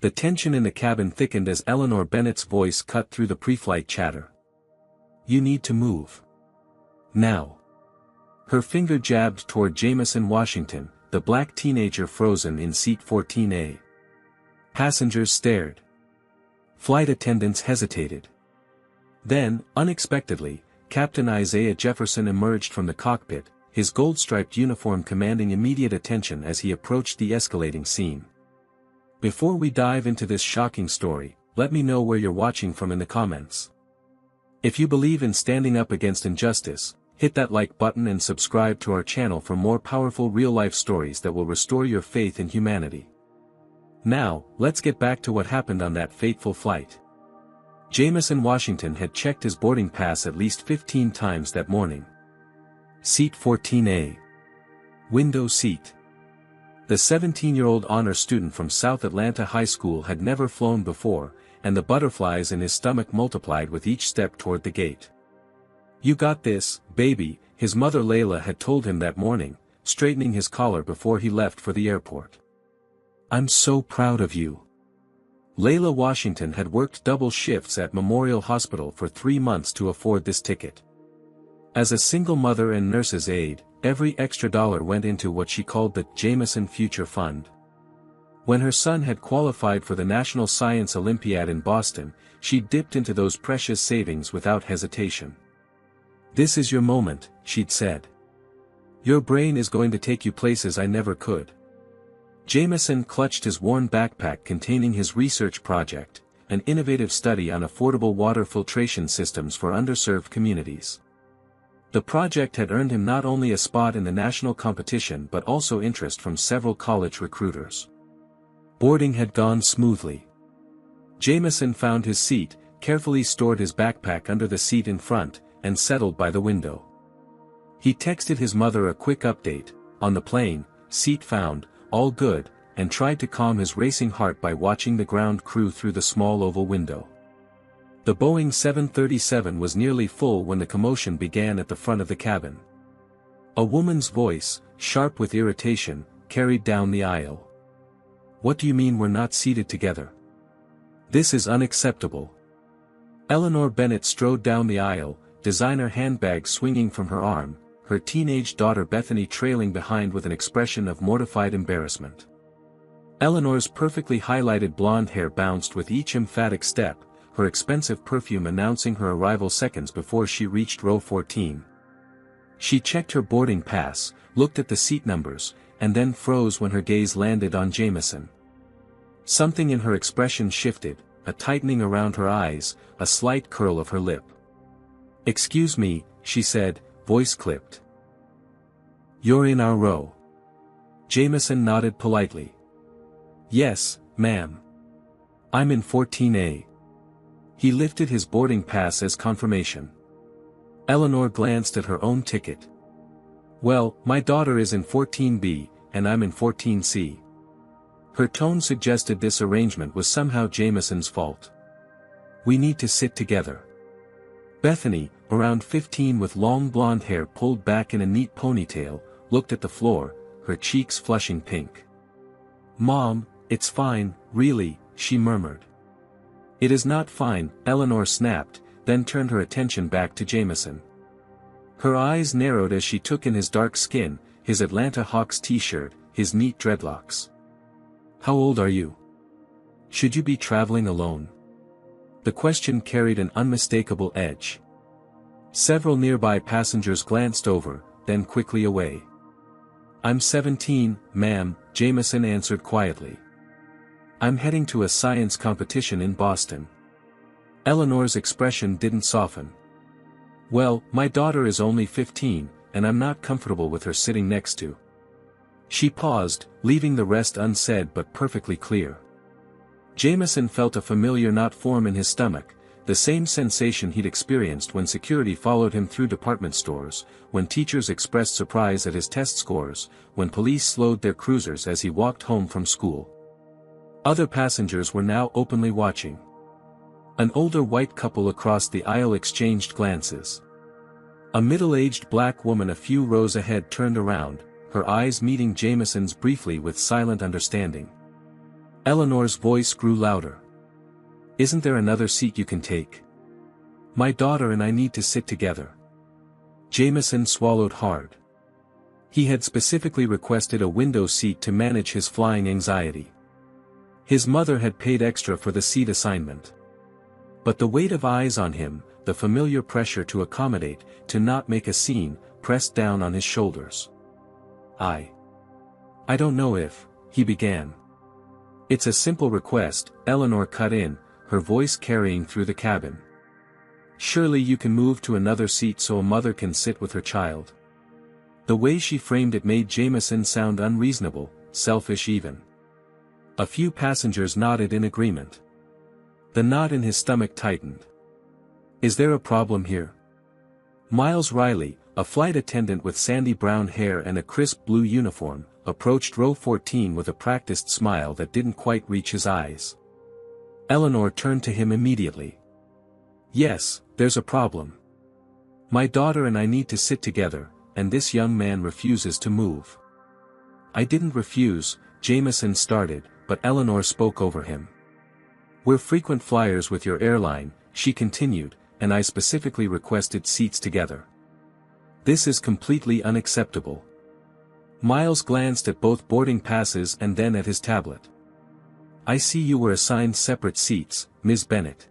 The tension in the cabin thickened as Eleanor Bennett's voice cut through the pre-flight chatter. "You need to move. Now." Her finger jabbed toward Jameson Washington, the black teenager frozen in seat 14A. Passengers stared. Flight attendants hesitated. Then, unexpectedly, Captain Isaiah Jefferson emerged from the cockpit, his gold-striped uniform commanding immediate attention as he approached the escalating scene. "Before we dive into this shocking story, let me know where you're watching from in the comments. If you believe in standing up against injustice, hit that like button and subscribe to our channel for more powerful real-life stories that will restore your faith in humanity." Now, let's get back to what happened on that fateful flight. Jameson Washington had checked his boarding pass at least 15 times that morning. Seat 14A. Window seat. The 17-year-old honor student from South Atlanta High School had never flown before, and the butterflies in his stomach multiplied with each step toward the gate. "You got this, baby," his mother Layla had told him that morning, straightening his collar before he left for the airport. "I'm so proud of you." Layla Washington had worked double shifts at Memorial Hospital for 3 months to afford this ticket. As a single mother and nurse's aide, every extra dollar went into what she called the Jameson Future Fund. When her son had qualified for the National Science Olympiad in Boston, she dipped into those precious savings without hesitation. "This is your moment," she'd said. "Your brain is going to take you places I never could." Jameson clutched his worn backpack containing his research project, an innovative study on affordable water filtration systems for underserved communities. The project had earned him not only a spot in the national competition but also interest from several college recruiters. Boarding had gone smoothly. Jameson found his seat, carefully stored his backpack under the seat in front, and settled by the window. He texted his mother a quick update, "On the plane, seat found, all good," and tried to calm his racing heart by watching the ground crew through the small oval window. The Boeing 737 was nearly full when the commotion began at the front of the cabin. A woman's voice, sharp with irritation, carried down the aisle. "What do you mean we're not seated together? This is unacceptable." Eleanor Bennett strode down the aisle, designer handbag swinging from her arm, her teenage daughter Bethany trailing behind with an expression of mortified embarrassment. Eleanor's perfectly highlighted blonde hair bounced with each emphatic step, her expensive perfume announcing her arrival seconds before she reached row 14. She checked her boarding pass, looked at the seat numbers, and then froze when her gaze landed on Jameson. Something in her expression shifted, a tightening around her eyes, a slight curl of her lip. "Excuse me," she said, voice clipped. "You're in our row." Jameson nodded politely. "Yes, ma'am. I'm in 14A. He lifted his boarding pass as confirmation. Eleanor glanced at her own ticket. "Well, my daughter is in 14B, and I'm in 14C. Her tone suggested this arrangement was somehow Jameson's fault. "We need to sit together." Bethany, around 15 with long blonde hair pulled back in a neat ponytail, looked at the floor, her cheeks flushing pink. "Mom, it's fine, really," she murmured. "It is not fine," Eleanor snapped, then turned her attention back to Jameson. Her eyes narrowed as she took in his dark skin, his Atlanta Hawks t-shirt, his neat dreadlocks. "How old are you? Should you be traveling alone?" The question carried an unmistakable edge. Several nearby passengers glanced over, then quickly away. "I'm 17, ma'am," Jameson answered quietly. "I'm heading to a science competition in Boston." Eleanor's expression didn't soften. "Well, my daughter is only 15, and I'm not comfortable with her sitting next to." She paused, leaving the rest unsaid but perfectly clear. Jameson felt a familiar knot form in his stomach, the same sensation he'd experienced when security followed him through department stores, when teachers expressed surprise at his test scores, when police slowed their cruisers as he walked home from school. Other passengers were now openly watching. An older white couple across the aisle exchanged glances. A middle-aged black woman a few rows ahead turned around, her eyes meeting Jameson's briefly with silent understanding. Eleanor's voice grew louder. Isn't there another seat you can take? My daughter and I need to sit together. Jameson swallowed hard. He had specifically requested a window seat to manage his flying anxiety. His mother had paid extra for the seat assignment. But the weight of eyes on him, the familiar pressure to accommodate, to not make a scene, pressed down on his shoulders. I don't know if, he began. It's a simple request, Eleanor cut in, her voice carrying through the cabin. Surely you can move to another seat so a mother can sit with her child. The way she framed it made Jameson sound unreasonable, selfish even. A few passengers nodded in agreement. The knot in his stomach tightened. Is there a problem here? Miles Riley, a flight attendant with sandy brown hair and a crisp blue uniform, approached row 14 with a practiced smile that didn't quite reach his eyes. Eleanor turned to him immediately. Yes, there's a problem. My daughter and I need to sit together, and this young man refuses to move. I didn't refuse, Jameson started, but Eleanor spoke over him. We're frequent flyers with your airline, she continued, and I specifically requested seats together. This is completely unacceptable. Miles glanced at both boarding passes and then at his tablet. I see you were assigned separate seats, Ms. Bennett.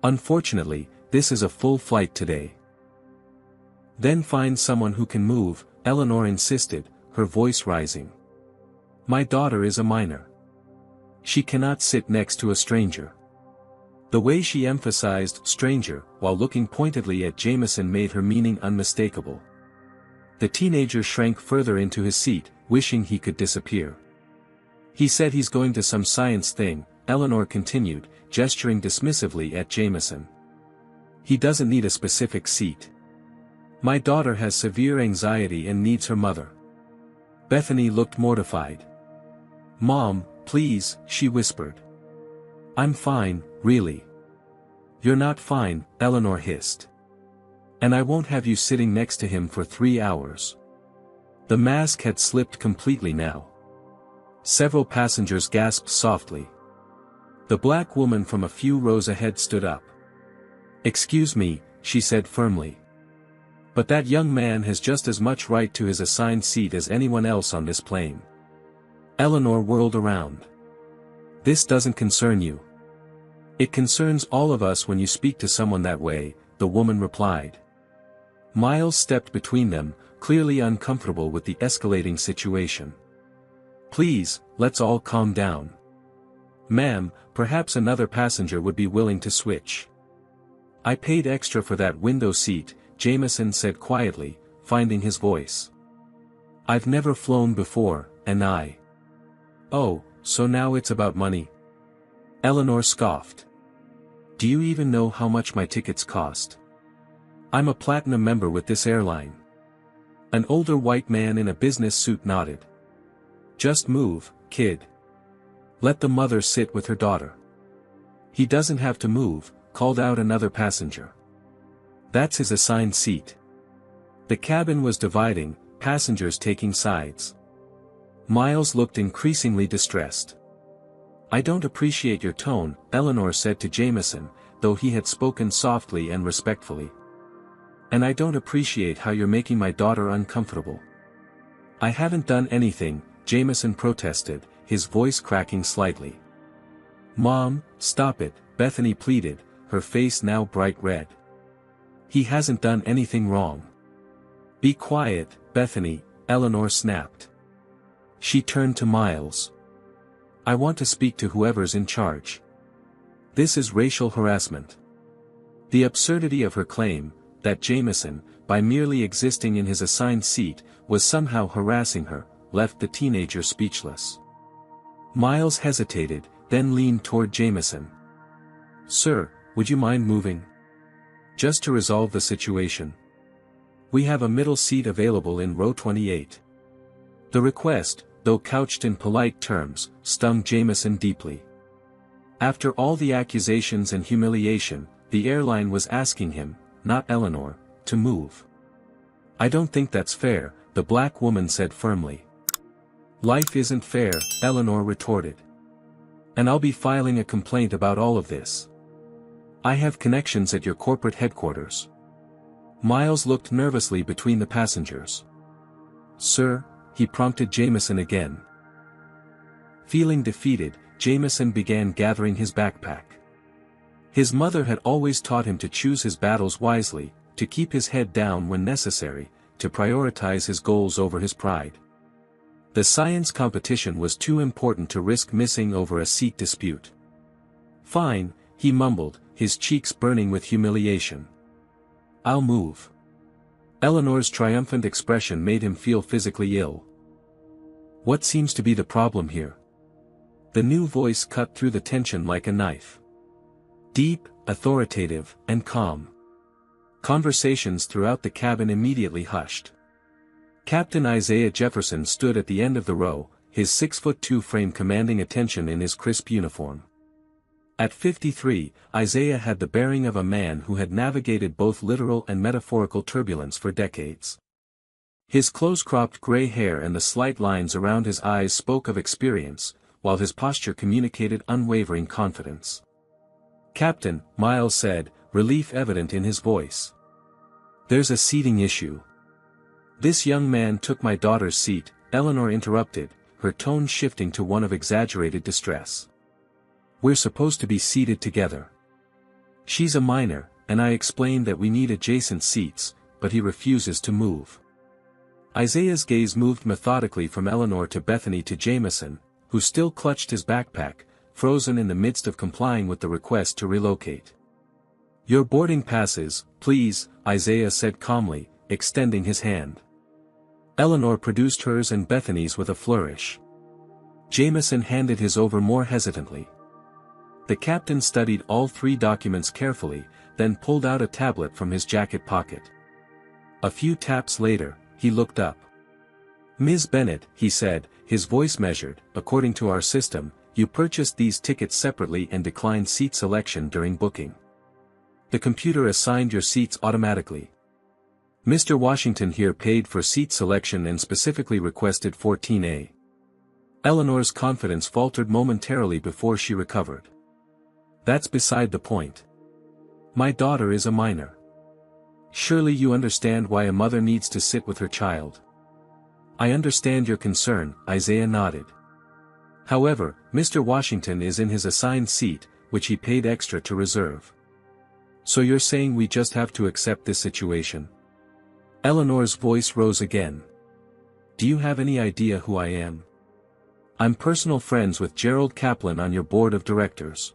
Unfortunately, this is a full flight today. Then find someone who can move, Eleanor insisted, her voice rising. My daughter is a minor. She cannot sit next to a stranger. The way she emphasized stranger, while looking pointedly at Jameson made her meaning unmistakable. The teenager shrank further into his seat, wishing he could disappear. He said he's going to some science thing, Eleanor continued, gesturing dismissively at Jameson. He doesn't need a specific seat. My daughter has severe anxiety and needs her mother. Bethany looked mortified. Mom, please, she whispered. I'm fine, really. You're not fine, Eleanor hissed. And I won't have you sitting next to him for 3 hours. The mask had slipped completely now. Several passengers gasped softly. The black woman from a few rows ahead stood up. Excuse me, she said firmly. But that young man has just as much right to his assigned seat as anyone else on this plane. Eleanor whirled around. This doesn't concern you. It concerns all of us when you speak to someone that way, the woman replied. Miles stepped between them, clearly uncomfortable with the escalating situation. Please, let's all calm down. Ma'am, perhaps another passenger would be willing to switch. I paid extra for that window seat, Jameson said quietly, finding his voice. I've never flown before, and I. Oh, so now it's about money? Eleanor scoffed. Do you even know how much my tickets cost? I'm a platinum member with this airline. An older white man in a business suit nodded. Just move, kid. Let the mother sit with her daughter. He doesn't have to move, called out another passenger. That's his assigned seat. The cabin was dividing, passengers taking sides. Miles looked increasingly distressed. I don't appreciate your tone, Eleanor said to Jameson, though he had spoken softly and respectfully. And I don't appreciate how you're making my daughter uncomfortable. I haven't done anything, Jameson protested, his voice cracking slightly. Mom, stop it, Bethany pleaded, her face now bright red. He hasn't done anything wrong. Be quiet, Bethany, Eleanor snapped. She turned to Miles. I want to speak to whoever's in charge. This is racial harassment. The absurdity of her claim, that Jameson, by merely existing in his assigned seat, was somehow harassing her, left the teenager speechless. Miles hesitated, then leaned toward Jameson. Sir, would you mind moving? Just to resolve the situation. We have a middle seat available in row 28. The request, though couched in polite terms, stung Jameson deeply. After all the accusations and humiliation, the airline was asking him, not Eleanor, to move. I don't think that's fair, the black woman said firmly. Life isn't fair, Eleanor retorted. And I'll be filing a complaint about all of this. I have connections at your corporate headquarters. Miles looked nervously between the passengers. Sir, he prompted Jameson again. Feeling defeated, Jameson began gathering his backpack. His mother had always taught him to choose his battles wisely, to keep his head down when necessary, to prioritize his goals over his pride. The science competition was too important to risk missing over a seat dispute. Fine, he mumbled, his cheeks burning with humiliation. I'll move. Eleanor's triumphant expression made him feel physically ill. What seems to be the problem here? The new voice cut through the tension like a knife. Deep, authoritative, and calm. Conversations throughout the cabin immediately hushed. Captain Isaiah Jefferson stood at the end of the row, his 6'2" frame commanding attention in his crisp uniform. At 53, Isaiah had the bearing of a man who had navigated both literal and metaphorical turbulence for decades. His close-cropped gray hair and the slight lines around his eyes spoke of experience, while his posture communicated unwavering confidence. Captain, Miles said, relief evident in his voice. There's a seating issue. This young man took my daughter's seat, Eleanor interrupted, her tone shifting to one of exaggerated distress. We're supposed to be seated together. She's a minor, and I explained that we need adjacent seats, but he refuses to move. Isaiah's gaze moved methodically from Eleanor to Bethany to Jameson, who still clutched his backpack, frozen in the midst of complying with the request to relocate. Your boarding passes, please, Isaiah said calmly, extending his hand. Eleanor produced hers and Bethany's with a flourish. Jameson handed his over more hesitantly. The captain studied all three documents carefully, then pulled out a tablet from his jacket pocket. A few taps later, he looked up. Ms. Bennett, he said, his voice measured, according to our system, you purchased these tickets separately and declined seat selection during booking. The computer assigned your seats automatically. Mr. Washington here paid for seat selection and specifically requested 14A. Eleanor's confidence faltered momentarily before she recovered. That's beside the point. My daughter is a minor. Surely you understand why a mother needs to sit with her child. I understand your concern, Isaiah nodded. However, Mr. Washington is in his assigned seat, which he paid extra to reserve. So you're saying we just have to accept this situation? Eleanor's voice rose again. Do you have any idea who I am? I'm personal friends with Gerald Kaplan on your board of directors.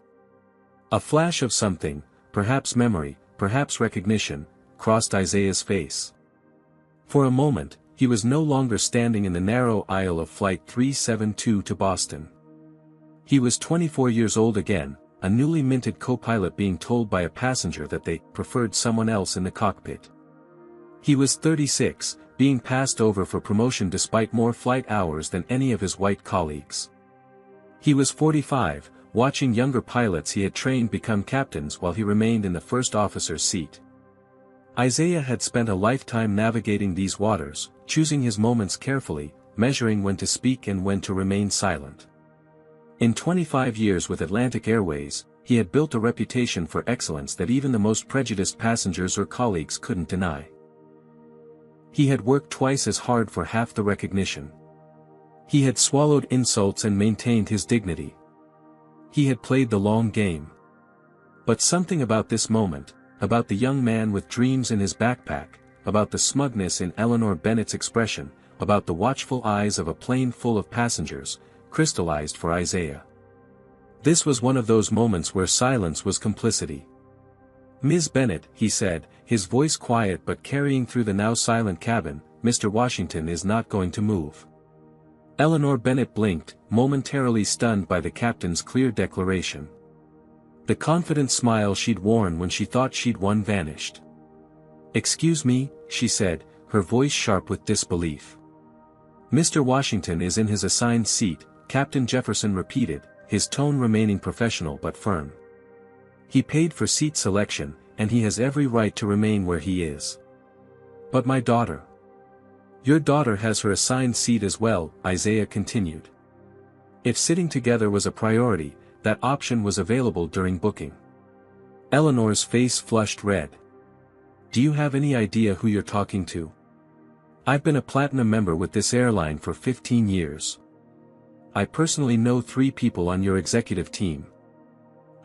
A flash of something, perhaps memory, perhaps recognition, crossed Isaiah's face. For a moment, he was no longer standing in the narrow aisle of Flight 372 to Boston. He was 24 years old again, a newly minted co-pilot being told by a passenger that they preferred someone else in the cockpit. He was 36, being passed over for promotion despite more flight hours than any of his white colleagues. He was 45, watching younger pilots he had trained become captains while he remained in the first officer's seat. Isaiah had spent a lifetime navigating these waters, choosing his moments carefully, measuring when to speak and when to remain silent. In 25 years with Atlantic Airways, he had built a reputation for excellence that even the most prejudiced passengers or colleagues couldn't deny. He had worked twice as hard for half the recognition. He had swallowed insults and maintained his dignity. He had played the long game. But something about this moment, about the young man with dreams in his backpack, about the smugness in Eleanor Bennett's expression, about the watchful eyes of a plane full of passengers, crystallized for Isaiah. This was one of those moments where silence was complicity. Ms. Bennett, he said, his voice quiet but carrying through the now silent cabin, Mr. Washington is not going to move. Eleanor Bennett blinked, momentarily stunned by the captain's clear declaration. The confident smile she'd worn when she thought she'd won vanished. Excuse me, she said, her voice sharp with disbelief. Mr. Washington is in his assigned seat, Captain Jefferson repeated, his tone remaining professional but firm. He paid for seat selection, and he has every right to remain where he is. But my daughter. Your daughter has her assigned seat as well, Isaiah continued. If sitting together was a priority, that option was available during booking. Eleanor's face flushed red. Do you have any idea who you're talking to? I've been a platinum member with this airline for 15 years. I personally know 3 people on your executive team.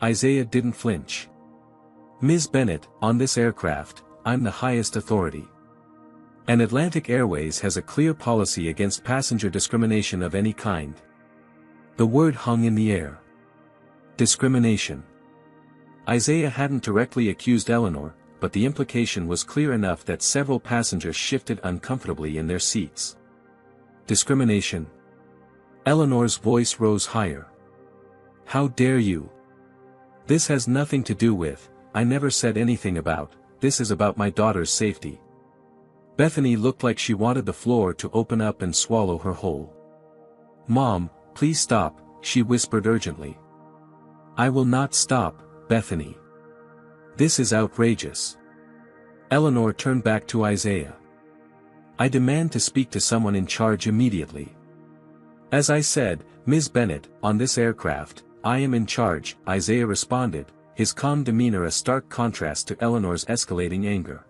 Isaiah didn't flinch. Ms. Bennett, on this aircraft, I'm the highest authority. And Atlantic Airways has a clear policy against passenger discrimination of any kind. The word hung in the air. Discrimination. Isaiah hadn't directly accused Eleanor, but the implication was clear enough that several passengers shifted uncomfortably in their seats. Discrimination. Eleanor's voice rose higher. How dare you? This has nothing to do with, I never said anything about, this is about my daughter's safety. Bethany looked like she wanted the floor to open up and swallow her whole. Mom, please stop, she whispered urgently. I will not stop, Bethany. This is outrageous. Eleanor turned back to Isaiah. I demand to speak to someone in charge immediately. As I said, Ms. Bennett, on this aircraft, I am in charge, Isaiah responded, his calm demeanor a stark contrast to Eleanor's escalating anger.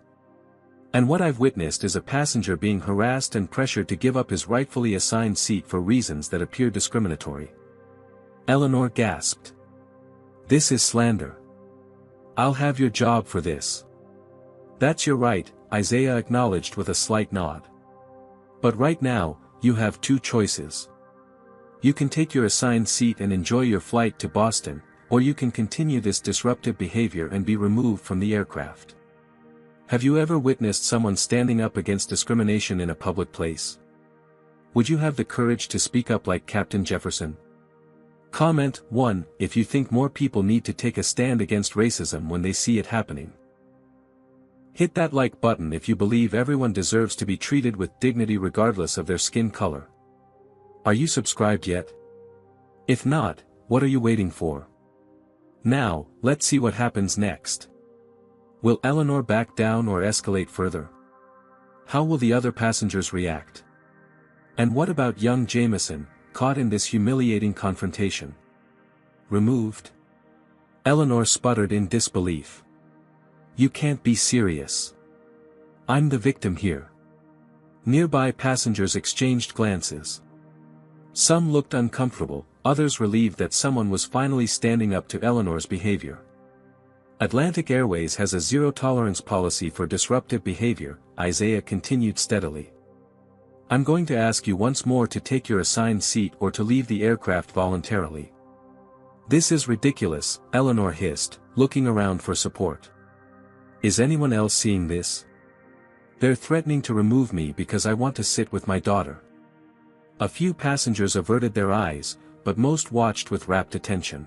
And what I've witnessed is a passenger being harassed and pressured to give up his rightfully assigned seat for reasons that appear discriminatory. Eleanor gasped. This is slander. I'll have your job for this. That's your right, Isaiah acknowledged with a slight nod. But right now, you have 2 choices. You can take your assigned seat and enjoy your flight to Boston, or you can continue this disruptive behavior and be removed from the aircraft. Have you ever witnessed someone standing up against discrimination in a public place? Would you have the courage to speak up like Captain Jefferson? Comment 1 if you think more people need to take a stand against racism when they see it happening. Hit that like button if you believe everyone deserves to be treated with dignity regardless of their skin color. Are you subscribed yet? If not, what are you waiting for? Now, let's see what happens next. Will Eleanor back down or escalate further? How will the other passengers react? And what about young Jameson, caught in this humiliating confrontation? Removed? Eleanor sputtered in disbelief. You can't be serious. I'm the victim here. Nearby passengers exchanged glances. Some looked uncomfortable, others relieved that someone was finally standing up to Eleanor's behavior. Atlantic Airways has a zero-tolerance policy for disruptive behavior, Isaiah continued steadily. I'm going to ask you once more to take your assigned seat or to leave the aircraft voluntarily. This is ridiculous, Eleanor hissed, looking around for support. Is anyone else seeing this? They're threatening to remove me because I want to sit with my daughter. A few passengers averted their eyes, but most watched with rapt attention.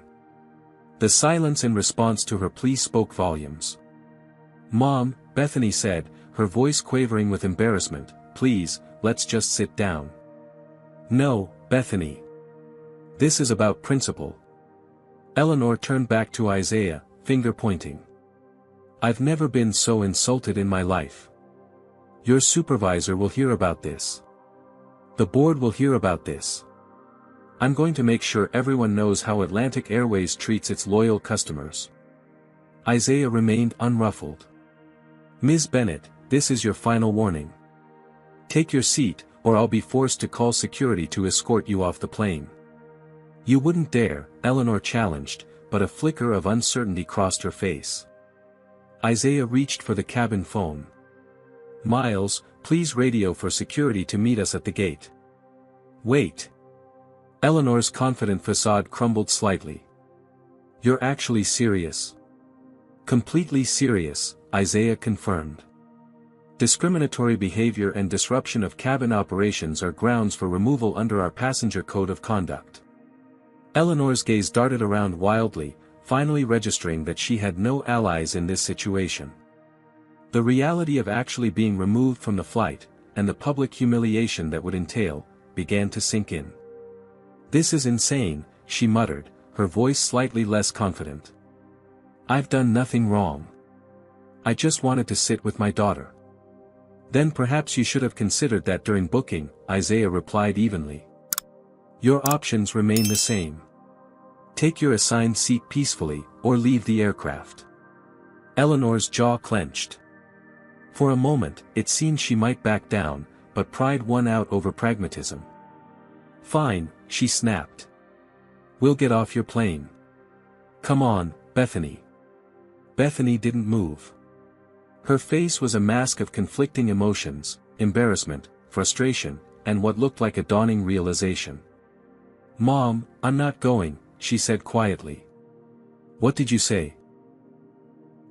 The silence in response to her plea spoke volumes. Mom, Bethany said, her voice quavering with embarrassment, please, let's just sit down. No, Bethany. This is about principle. Eleanor turned back to Isaiah, finger pointing. I've never been so insulted in my life. Your supervisor will hear about this. The board will hear about this. I'm going to make sure everyone knows how Atlantic Airways treats its loyal customers. Isaiah remained unruffled. Ms. Bennett, this is your final warning. Take your seat, or I'll be forced to call security to escort you off the plane. You wouldn't dare, Eleanor challenged, but a flicker of uncertainty crossed her face. Isaiah reached for the cabin phone. Miles, please radio for security to meet us at the gate. Wait. Eleanor's confident facade crumbled slightly. You're actually serious? Completely serious, Isaiah confirmed. Discriminatory behavior and disruption of cabin operations are grounds for removal under our passenger code of conduct. Eleanor's gaze darted around wildly, finally registering that she had no allies in this situation. The reality of actually being removed from the flight, and the public humiliation that would entail, began to sink in. This is insane, she muttered, her voice slightly less confident. I've done nothing wrong. I just wanted to sit with my daughter. Then perhaps you should have considered that during booking, Isaiah replied evenly. Your options remain the same. Take your assigned seat peacefully, or leave the aircraft. Eleanor's jaw clenched. For a moment, it seemed she might back down, but pride won out over pragmatism. Fine, she snapped. We'll get off your plane. Come on, Bethany. Bethany didn't move. Her face was a mask of conflicting emotions, embarrassment, frustration, and what looked like a dawning realization. Mom, I'm not going, she said quietly. What did you say?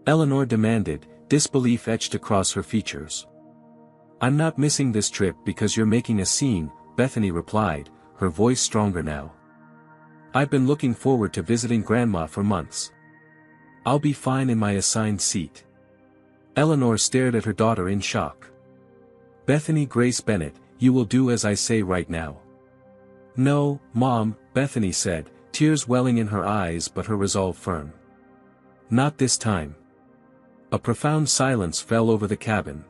Eleanor demanded, disbelief etched across her features. I'm not missing this trip because you're making a scene, Bethany replied, her voice stronger now. I've been looking forward to visiting Grandma for months. I'll be fine in my assigned seat. Eleanor stared at her daughter in shock. Bethany Grace Bennett, you will do as I say right now. No, Mom, Bethany said, tears welling in her eyes but her resolve firm. Not this time. A profound silence fell over the cabin.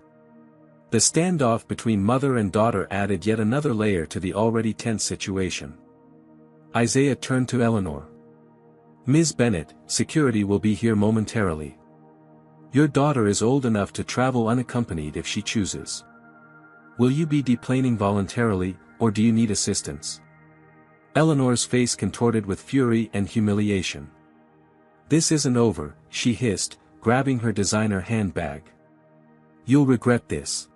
The standoff between mother and daughter added yet another layer to the already tense situation. Isaiah turned to Eleanor. Ms. Bennett, security will be here momentarily. Your daughter is old enough to travel unaccompanied if she chooses. Will you be deplaning voluntarily, or do you need assistance? Eleanor's face contorted with fury and humiliation. This isn't over, she hissed, grabbing her designer handbag. You'll regret this.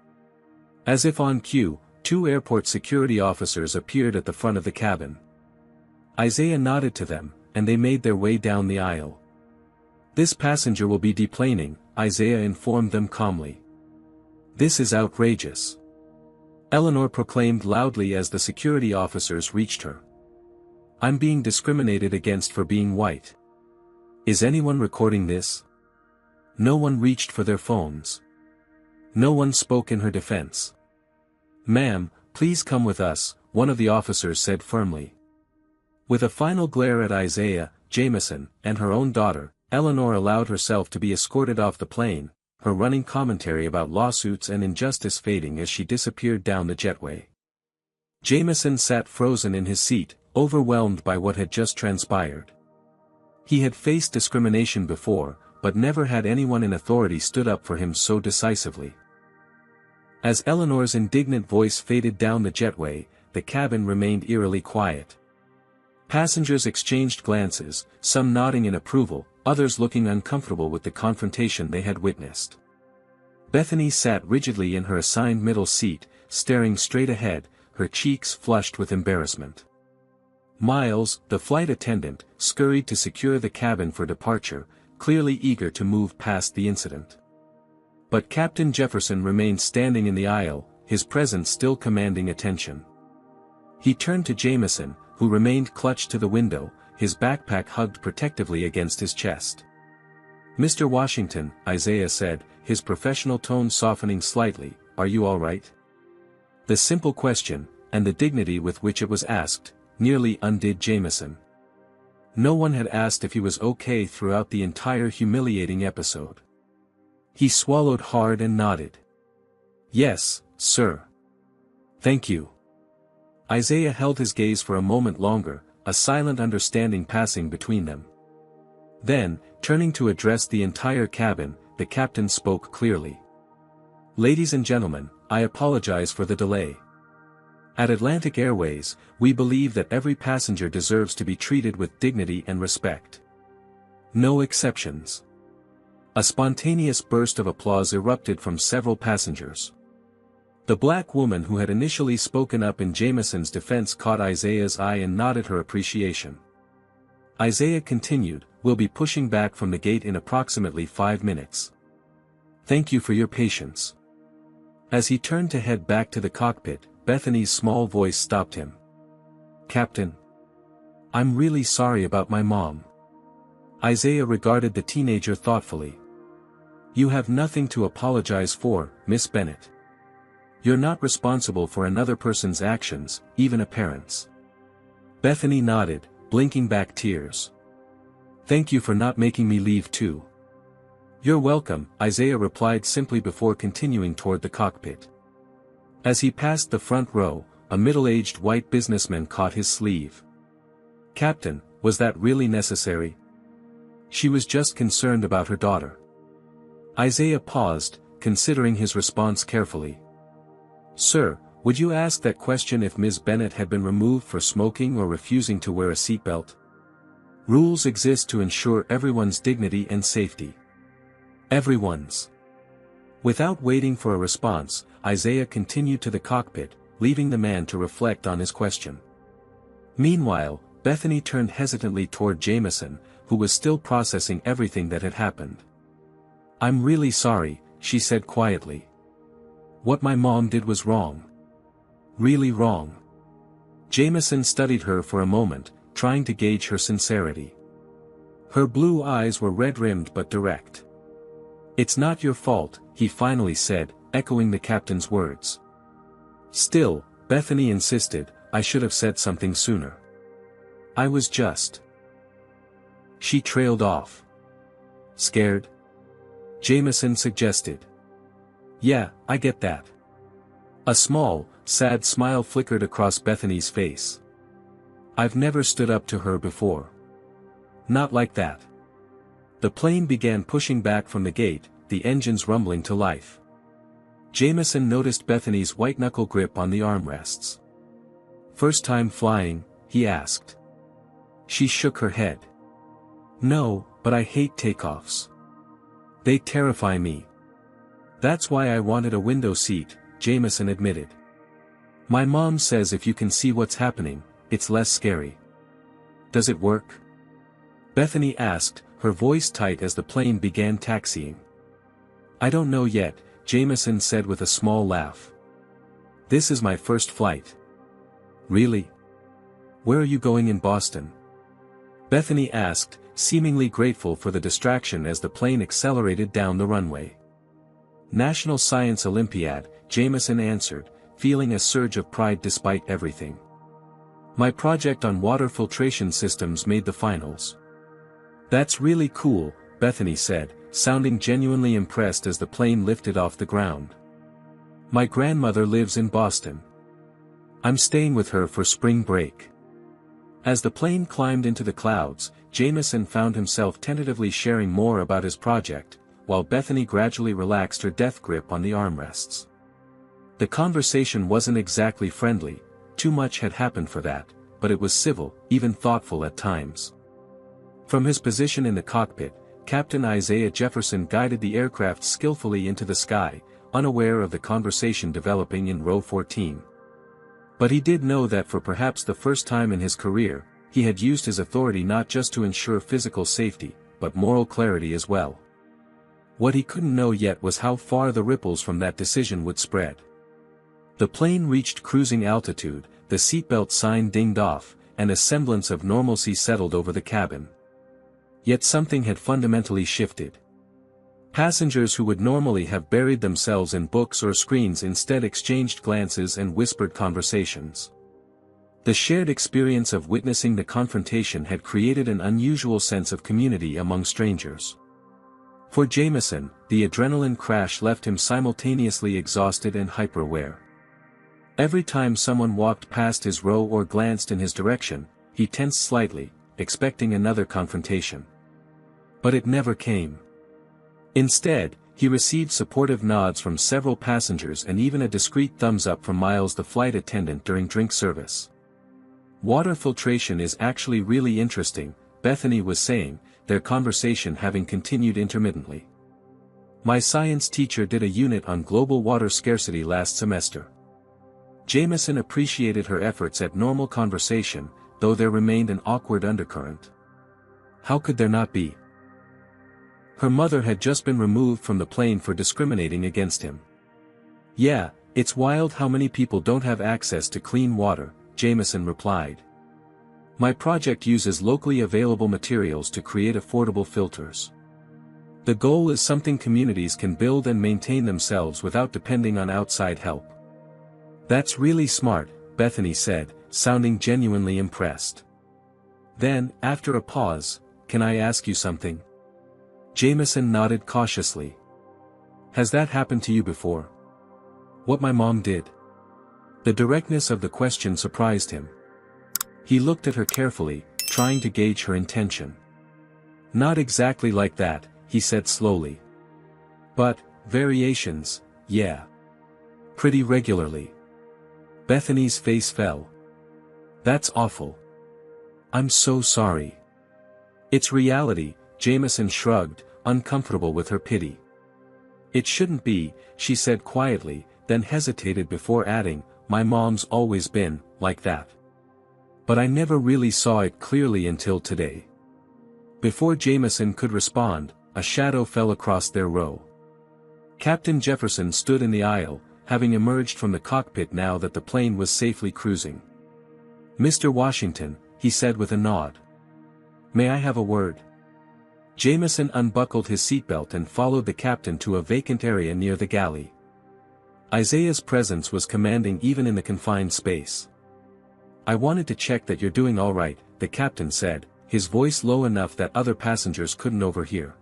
As if on cue, 2 airport security officers appeared at the front of the cabin. Isaiah nodded to them, and they made their way down the aisle. This passenger will be deplaning, Isaiah informed them calmly. This is outrageous. Eleanor proclaimed loudly as the security officers reached her. I'm being discriminated against for being white. Is anyone recording this? No one reached for their phones. No one spoke in her defense. Ma'am, please come with us, one of the officers said firmly. With a final glare at Isaiah, Jameson, and her own daughter, Eleanor allowed herself to be escorted off the plane, her running commentary about lawsuits and injustice fading as she disappeared down the jetway. Jameson sat frozen in his seat, overwhelmed by what had just transpired. He had faced discrimination before, but never had anyone in authority stood up for him so decisively. As Eleanor's indignant voice faded down the jetway, the cabin remained eerily quiet. Passengers exchanged glances, some nodding in approval, others looking uncomfortable with the confrontation they had witnessed. Bethany sat rigidly in her assigned middle seat, staring straight ahead, her cheeks flushed with embarrassment. Miles, the flight attendant, scurried to secure the cabin for departure, clearly eager to move past the incident. But Captain Jefferson remained standing in the aisle, his presence still commanding attention. He turned to Jameson, who remained clutched to the window, his backpack hugged protectively against his chest. Mr. Washington, Isaiah said, his professional tone softening slightly, are you all right? The simple question, and the dignity with which it was asked, nearly undid Jameson. No one had asked if he was okay throughout the entire humiliating episode. He swallowed hard and nodded. Yes, sir. Thank you. Isaiah held his gaze for a moment longer, a silent understanding passing between them. Then, turning to address the entire cabin, the captain spoke clearly. Ladies and gentlemen, I apologize for the delay. At Atlantic Airways, we believe that every passenger deserves to be treated with dignity and respect. No exceptions. A spontaneous burst of applause erupted from several passengers. The black woman who had initially spoken up in Jameson's defense caught Isaiah's eye and nodded her appreciation. Isaiah continued, we'll be pushing back from the gate in approximately 5 minutes. Thank you for your patience. As he turned to head back to the cockpit, Bethany's small voice stopped him. Captain. I'm really sorry about my mom. Isaiah regarded the teenager thoughtfully. You have nothing to apologize for, Miss Bennett. You're not responsible for another person's actions, even a parent's. Bethany nodded, blinking back tears. Thank you for not making me leave too. You're welcome, Isaiah replied simply before continuing toward the cockpit. As he passed the front row, a middle-aged white businessman caught his sleeve. Captain, Was that really necessary? She was just concerned about her daughter. Isaiah paused, considering his response carefully. Sir, would you ask that question if Ms. Bennett had been removed for smoking or refusing to wear a seatbelt? Rules exist to ensure everyone's dignity and safety. Everyone's. Without waiting for a response, Isaiah continued to the cockpit, leaving the man to reflect on his question. Meanwhile, Bethany turned hesitantly toward Jameson, who was still processing everything that had happened. I'm really sorry, she said quietly. What my mom did was wrong. Really wrong. Jameson studied her for a moment, trying to gauge her sincerity. Her blue eyes were red-rimmed but direct. It's not your fault, he finally said, echoing the captain's words. Still, Bethany insisted, I should have said something sooner. I was just. She trailed off. Scared? Jameson suggested. Yeah, I get that. A small, sad smile flickered across Bethany's face. I've never stood up to her before. Not like that. The plane began pushing back from the gate, the engines rumbling to life. Jameson noticed Bethany's white-knuckle grip on the armrests. First time flying, he asked. She shook her head. No, but I hate takeoffs. They terrify me. That's why I wanted a window seat, Jameson admitted. My mom says if you can see what's happening, it's less scary. Does it work? Bethany asked, her voice tight as the plane began taxiing. I don't know yet, Jameson said with a small laugh. This is my first flight. Really? Where are you going in Boston? Bethany asked, seemingly grateful for the distraction as the plane accelerated down the runway. National Science Olympiad, Jameson answered, feeling a surge of pride despite everything. My project on water filtration systems made the finals. That's really cool, Bethany said, sounding genuinely impressed as the plane lifted off the ground. My grandmother lives in Boston. I'm staying with her for spring break. As the plane climbed into the clouds, Jameson found himself tentatively sharing more about his project, while Bethany gradually relaxed her death grip on the armrests. The conversation wasn't exactly friendly, too much had happened for that, but it was civil, even thoughtful at times. From his position in the cockpit, Captain Isaiah Jefferson guided the aircraft skillfully into the sky, unaware of the conversation developing in row 14. But he did know that for perhaps the first time in his career, he had used his authority not just to ensure physical safety, but moral clarity as well. What he couldn't know yet was how far the ripples from that decision would spread. The plane reached cruising altitude, the seatbelt sign dinged off, and a semblance of normalcy settled over the cabin. Yet something had fundamentally shifted. Passengers who would normally have buried themselves in books or screens instead exchanged glances and whispered conversations. The shared experience of witnessing the confrontation had created an unusual sense of community among strangers. For Jameson, the adrenaline crash left him simultaneously exhausted and hyper-aware. Every time someone walked past his row or glanced in his direction, he tensed slightly, expecting another confrontation. But it never came. Instead, he received supportive nods from several passengers and even a discreet thumbs up from Miles, the flight attendant, during drink service. Water filtration is actually really interesting, Bethany was saying, their conversation having continued intermittently. My science teacher did a unit on global water scarcity last semester. Jameson appreciated her efforts at normal conversation, though there remained an awkward undercurrent. How could there not be? Her mother had just been removed from the plane for discriminating against him. Yeah, it's wild how many people don't have access to clean water, Jameson replied. My project uses locally available materials to create affordable filters. The goal is something communities can build and maintain themselves without depending on outside help. That's really smart, Bethany said, sounding genuinely impressed. Then, after a pause, can I ask you something? Jameson nodded cautiously. Has that happened to you before? What my mom did? The directness of the question surprised him. He looked at her carefully, trying to gauge her intention. "Not exactly like that," he said slowly. "But, variations, yeah. Pretty regularly." Bethany's face fell. "That's awful. I'm so sorry." "It's reality," Jameson shrugged, uncomfortable with her pity. "It shouldn't be," she said quietly, then hesitated before adding, "My mom's always been like that. But I never really saw it clearly until today." Before Jameson could respond, a shadow fell across their row. Captain Jefferson stood in the aisle, having emerged from the cockpit now that the plane was safely cruising. "Mr. Washington," he said with a nod. "May I have a word?" Jameson unbuckled his seatbelt and followed the captain to a vacant area near the galley. Isaiah's presence was commanding even in the confined space. "I wanted to check that you're doing all right," the captain said, his voice low enough that other passengers couldn't overhear.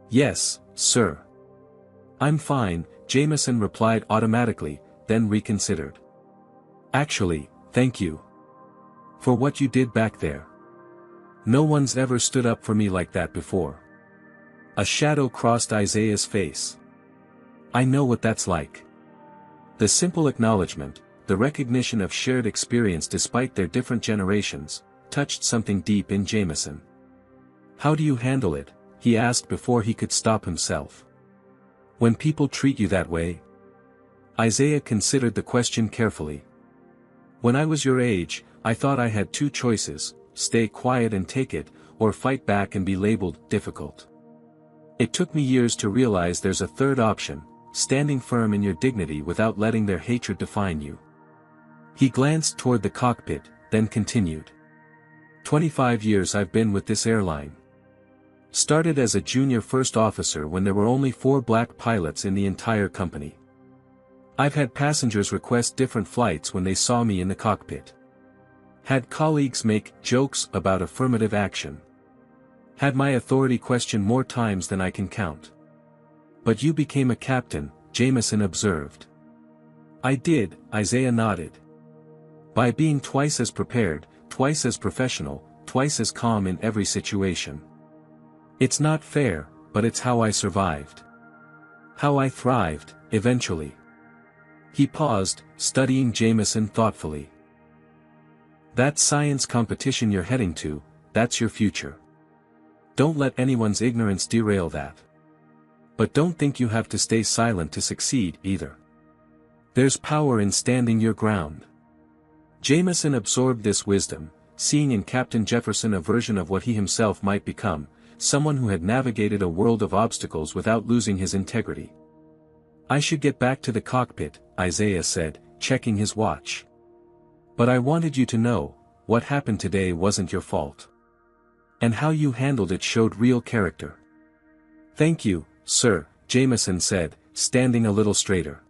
"Yes, sir. I'm fine," Jameson replied automatically, then reconsidered. "Actually, thank you. For what you did back there. No one's ever stood up for me like that before." A shadow crossed Isaiah's face. "I know what that's like." The simple acknowledgement, the recognition of shared experience despite their different generations, touched something deep in Jameson. "How do you handle it?" he asked before he could stop himself. "When people treat you that way?" Isaiah considered the question carefully. "When I was your age, I thought I had two choices: stay quiet and take it, or fight back and be labeled difficult. It took me years to realize there's a third option: standing firm in your dignity without letting their hatred define you." He glanced toward the cockpit, then continued. 25 years I've been with this airline. Started as a junior first officer when there were only 4 black pilots in the entire company. I've had passengers request different flights when they saw me in the cockpit. Had colleagues make jokes about affirmative action. Had my authority questioned more times than I can count. "But you became a captain," Jameson observed. "I did," Isaiah nodded. "By being twice as prepared, twice as professional, twice as calm in every situation. It's not fair, but it's how I survived. How I thrived, eventually." He paused, studying Jameson thoughtfully. "That science competition you're heading to, that's your future. Don't let anyone's ignorance derail that. But don't think you have to stay silent to succeed either. There's power in standing your ground." Jameson absorbed this wisdom, seeing in Captain Jefferson a version of what he himself might become, someone who had navigated a world of obstacles without losing his integrity. "I should get back to the cockpit," Isaiah said, checking his watch. "But I wanted you to know, what happened today wasn't your fault. And how you handled it showed real character." "Thank you, sir," Jameson said, standing a little straighter.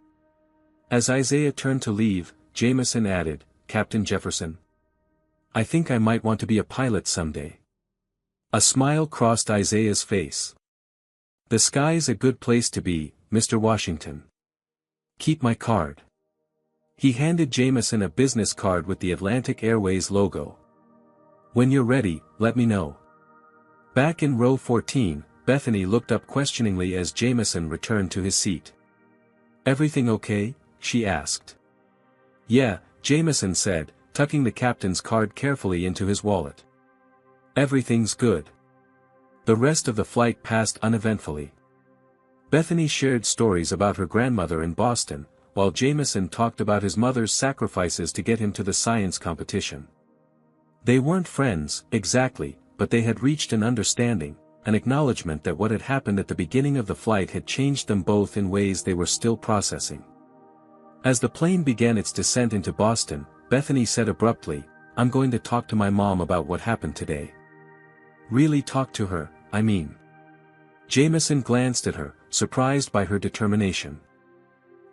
As Isaiah turned to leave, Jameson added, "Captain Jefferson, I think I might want to be a pilot someday." A smile crossed Isaiah's face. "The sky's a good place to be, Mr. Washington. Keep my card." He handed Jameson a business card with the Atlantic Airways logo. "When you're ready, let me know." Back in row 14, Bethany looked up questioningly as Jameson returned to his seat. "Everything okay?" she asked. "Yeah," Jameson said, tucking the captain's card carefully into his wallet. "Everything's good." The rest of the flight passed uneventfully. Bethany shared stories about her grandmother in Boston, while Jameson talked about his mother's sacrifices to get him to the science competition. They weren't friends, exactly, but they had reached an understanding, an acknowledgement that what had happened at the beginning of the flight had changed them both in ways they were still processing. As the plane began its descent into Boston, Bethany said abruptly, "I'm going to talk to my mom about what happened today." "Really talk to her, I mean?" Jameson glanced at her, surprised by her determination.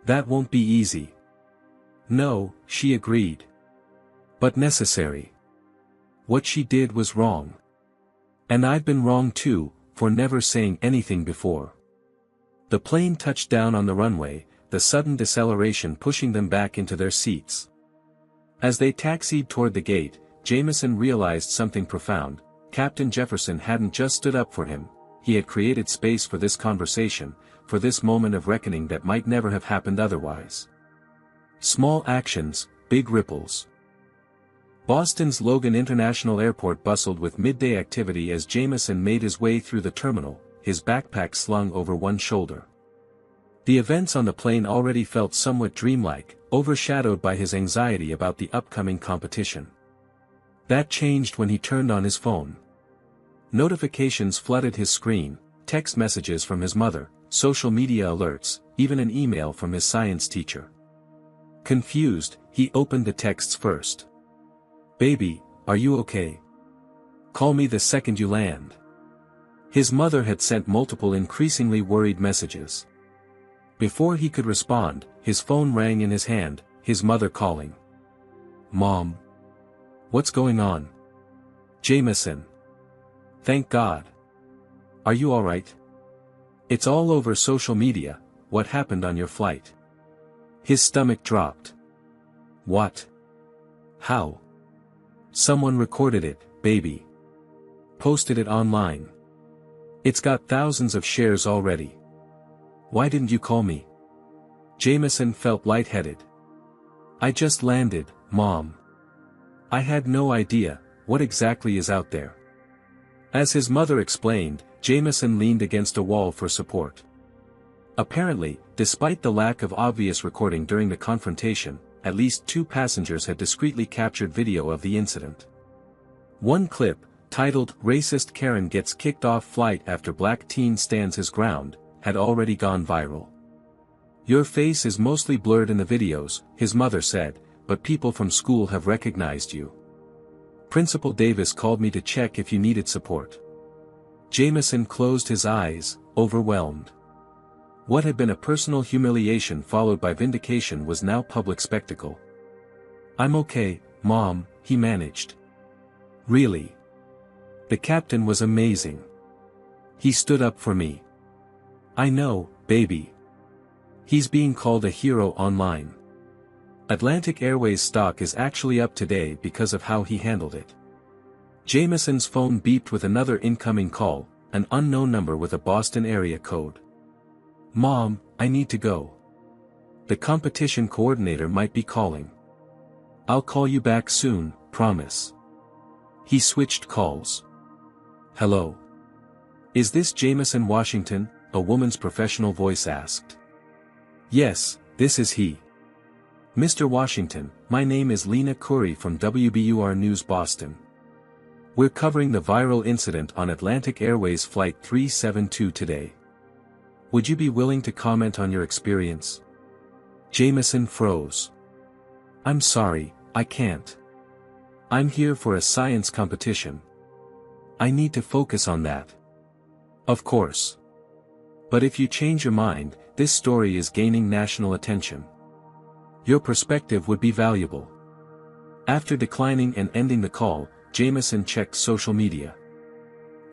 "That won't be easy." "No," she agreed. "But necessary. What she did was wrong. And I've been wrong too, for never saying anything before." The plane touched down on the runway, the sudden deceleration pushing them back into their seats. As they taxied toward the gate, Jameson realized something profound. Captain Jefferson hadn't just stood up for him, he had created space for this conversation, for this moment of reckoning that might never have happened otherwise. Small actions, big ripples. Boston's Logan International Airport bustled with midday activity as Jameson made his way through the terminal, his backpack slung over one shoulder. The events on the plane already felt somewhat dreamlike, overshadowed by his anxiety about the upcoming competition. That changed when he turned on his phone. Notifications flooded his screen, text messages from his mother, social media alerts, even an email from his science teacher. Confused, he opened the texts first. "Baby, are you okay? Call me the second you land." His mother had sent multiple increasingly worried messages. Before he could respond, his phone rang in his hand, his mother calling. "Mom? What's going on?" "Jameson. Thank God. Are you alright? It's all over social media, what happened on your flight." His stomach dropped. "What? How?" "Someone recorded it, baby. Posted it online. It's got thousands of shares already. Why didn't you call me?" Jameson felt lightheaded. "I just landed, Mom. I had no idea, what exactly is out there?" As his mother explained, Jameson leaned against a wall for support. Apparently, despite the lack of obvious recording during the confrontation, at least 2 passengers had discreetly captured video of the incident. One clip, titled "Racist Karen Gets Kicked Off Flight After Black Teen Stands His Ground," had already gone viral. "Your face is mostly blurred in the videos," his mother said, "but people from school have recognized you. Principal Davis called me to check if you needed support." Jameson closed his eyes, overwhelmed. What had been a personal humiliation followed by vindication was now public spectacle. "I'm okay, Mom," he managed. "Really? The captain was amazing. He stood up for me." "I know, baby. He's being called a hero online. Atlantic Airways stock is actually up today because of how he handled it." Jameson's phone beeped with another incoming call, an unknown number with a Boston area code. "Mom, I need to go. The competition coordinator might be calling. I'll call you back soon, promise." He switched calls. "Hello? Is this Jameson Washington?" a woman's professional voice asked. "Yes, this is he. Mr. Washington, my name is Lena Curry from WBUR News Boston. We're covering the viral incident on Atlantic Airways Flight 372 today. Would you be willing to comment on your experience?" Jameson froze. "I'm sorry, I can't. I'm here for a science competition. I need to focus on that." "Of course. But if you change your mind, this story is gaining national attention. Your perspective would be valuable." After declining and ending the call, Jameson checked social media.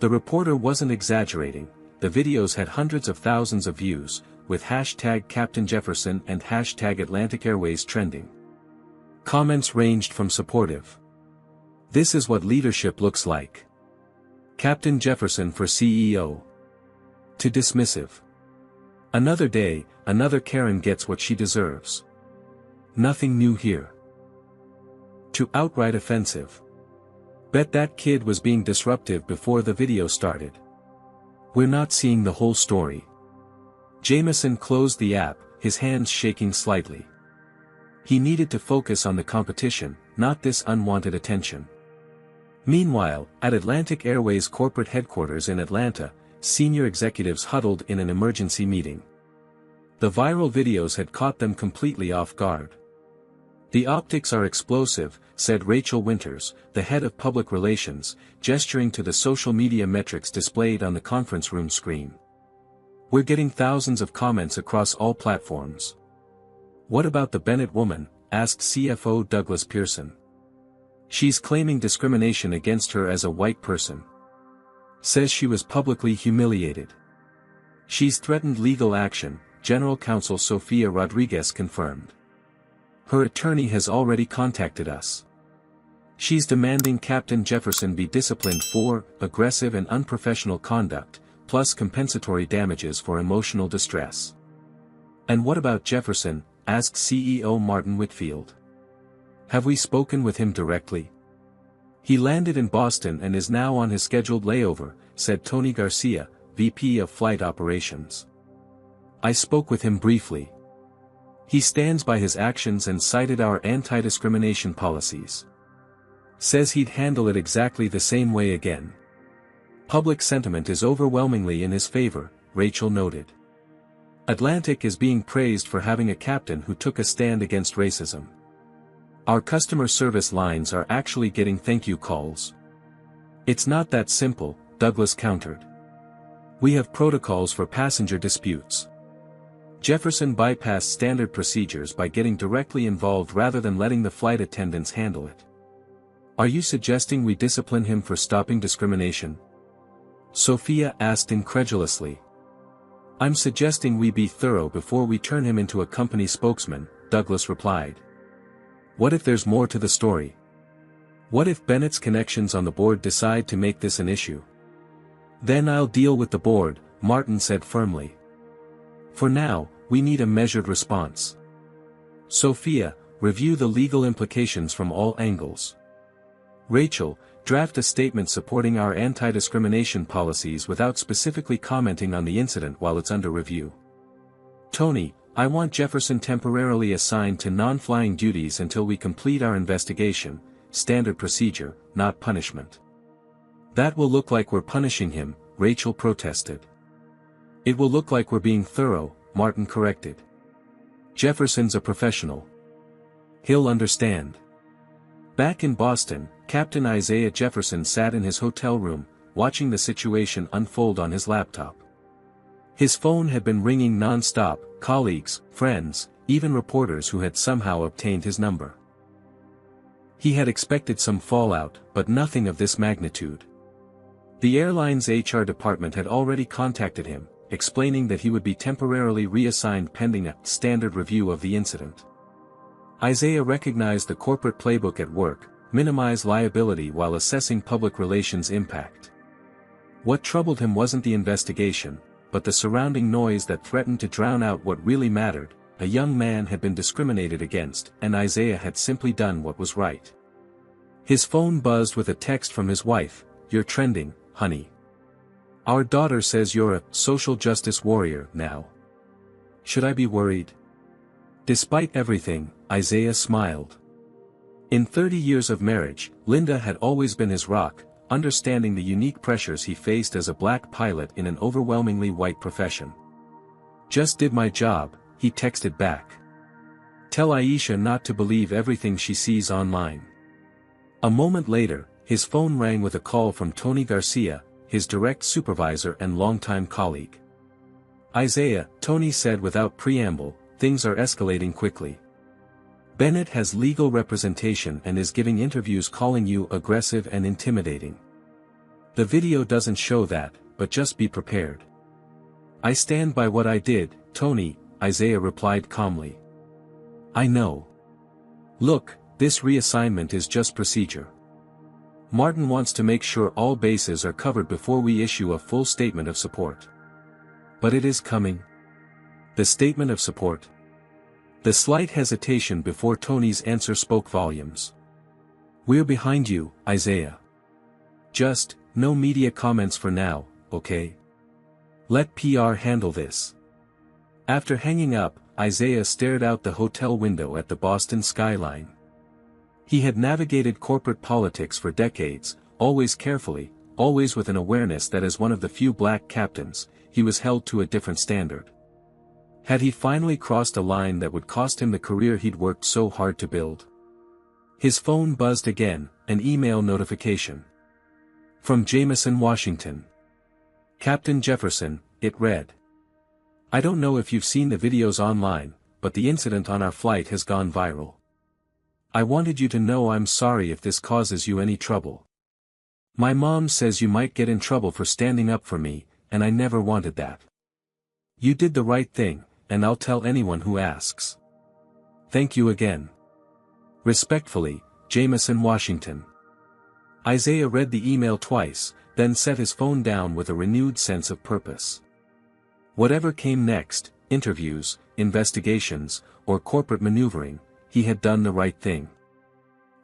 The reporter wasn't exaggerating, the videos had hundreds of thousands of views, with hashtag Captain Jefferson and hashtag Atlantic Airways trending. Comments ranged from supportive. "This is what leadership looks like. Captain Jefferson for CEO," to dismissive. "Another day, another Karen gets what she deserves. Nothing new here," to outright offensive. "Bet that kid was being disruptive before the video started. We're not seeing the whole story." Jameson closed the app, his hands shaking slightly. He needed to focus on the competition, not this unwanted attention. Meanwhile, at Atlantic Airways corporate headquarters in Atlanta, senior executives huddled in an emergency meeting. The viral videos had caught them completely off guard. "The optics are explosive," said Rachel Winters, the head of public relations, gesturing to the social media metrics displayed on the conference room screen. "We're getting thousands of comments across all platforms." "What about the Bennett woman?" asked CFO Douglas Pearson. "She's claiming discrimination against her as a white person. Says she was publicly humiliated. She's threatened legal action," General Counsel Sofia Rodriguez confirmed. "Her attorney has already contacted us." She's demanding Captain Jefferson be disciplined for aggressive and unprofessional conduct, plus compensatory damages for emotional distress. And what about Jefferson? Asked CEO Martin Whitfield. Have we spoken with him directly? He landed in Boston and is now on his scheduled layover, said Tony Garcia, VP of Flight Operations. I spoke with him briefly. He stands by his actions and cited our anti-discrimination policies. Says he'd handle it exactly the same way again. Public sentiment is overwhelmingly in his favor, Rachel noted. Atlantic is being praised for having a captain who took a stand against racism. Our customer service lines are actually getting thank you calls. It's not that simple, Douglas countered. We have protocols for passenger disputes. Jefferson bypassed standard procedures by getting directly involved rather than letting the flight attendants handle it. Are you suggesting we discipline him for stopping discrimination? Sophia asked incredulously. I'm suggesting we be thorough before we turn him into a company spokesman, Douglas replied. What if there's more to the story? What if Bennett's connections on the board decide to make this an issue? Then I'll deal with the board, Martin said firmly. For now, we need a measured response. Sophia, review the legal implications from all angles. Rachel, draft a statement supporting our anti-discrimination policies without specifically commenting on the incident while it's under review. Tony, I want Jefferson temporarily assigned to non-flying duties until we complete our investigation, standard procedure, not punishment. That will look like we're punishing him, Rachel protested. It will look like we're being thorough, Martin corrected. Jefferson's a professional. He'll understand. Back in Boston, Captain Isaiah Jefferson sat in his hotel room, watching the situation unfold on his laptop. His phone had been ringing non-stop, colleagues, friends, even reporters who had somehow obtained his number. He had expected some fallout, but nothing of this magnitude. The airline's HR department had already contacted him, explaining that he would be temporarily reassigned pending a standard review of the incident. Isaiah recognized the corporate playbook at work, minimize liability while assessing public relations impact. What troubled him wasn't the investigation, but the surrounding noise that threatened to drown out what really mattered. A young man had been discriminated against, and Isaiah had simply done what was right. His phone buzzed with a text from his wife, "You're trending, honey. Our daughter says you're a social justice warrior now. Should I be worried?" Despite everything, Isaiah smiled. In 30 years of marriage, Linda had always been his rock, understanding the unique pressures he faced as a black pilot in an overwhelmingly white profession. "Just did my job," he texted back. "Tell Aisha not to believe everything she sees online." A moment later, his phone rang with a call from Tony Garcia, his direct supervisor and longtime colleague. "Isaiah," Tony said without preamble, "things are escalating quickly. Bennett has legal representation and is giving interviews calling you aggressive and intimidating. The video doesn't show that, but just be prepared." "I stand by what I did, Tony," Isaiah replied calmly. "I know. Look, this reassignment is just procedure. Martin wants to make sure all bases are covered before we issue a full statement of support. But it is coming." The statement of support. The slight hesitation before Tony's answer spoke volumes. "We're behind you, Isaiah. Just, no media comments for now, okay? Let PR handle this." After hanging up, Isaiah stared out the hotel window at the Boston skyline. He had navigated corporate politics for decades, always carefully, always with an awareness that as one of the few black captains, he was held to a different standard. Had he finally crossed a line that would cost him the career he'd worked so hard to build? His phone buzzed again, an email notification. From Jameson, Washington. "Captain Jefferson," it read. "I don't know if you've seen the videos online, but the incident on our flight has gone viral. I wanted you to know I'm sorry if this causes you any trouble. My mom says you might get in trouble for standing up for me, and I never wanted that. You did the right thing, and I'll tell anyone who asks. Thank you again. Respectfully, Jameson, Washington. Isaiah read the email twice, then set his phone down with a renewed sense of purpose. Whatever came next, interviews, investigations, or corporate maneuvering, he had done the right thing.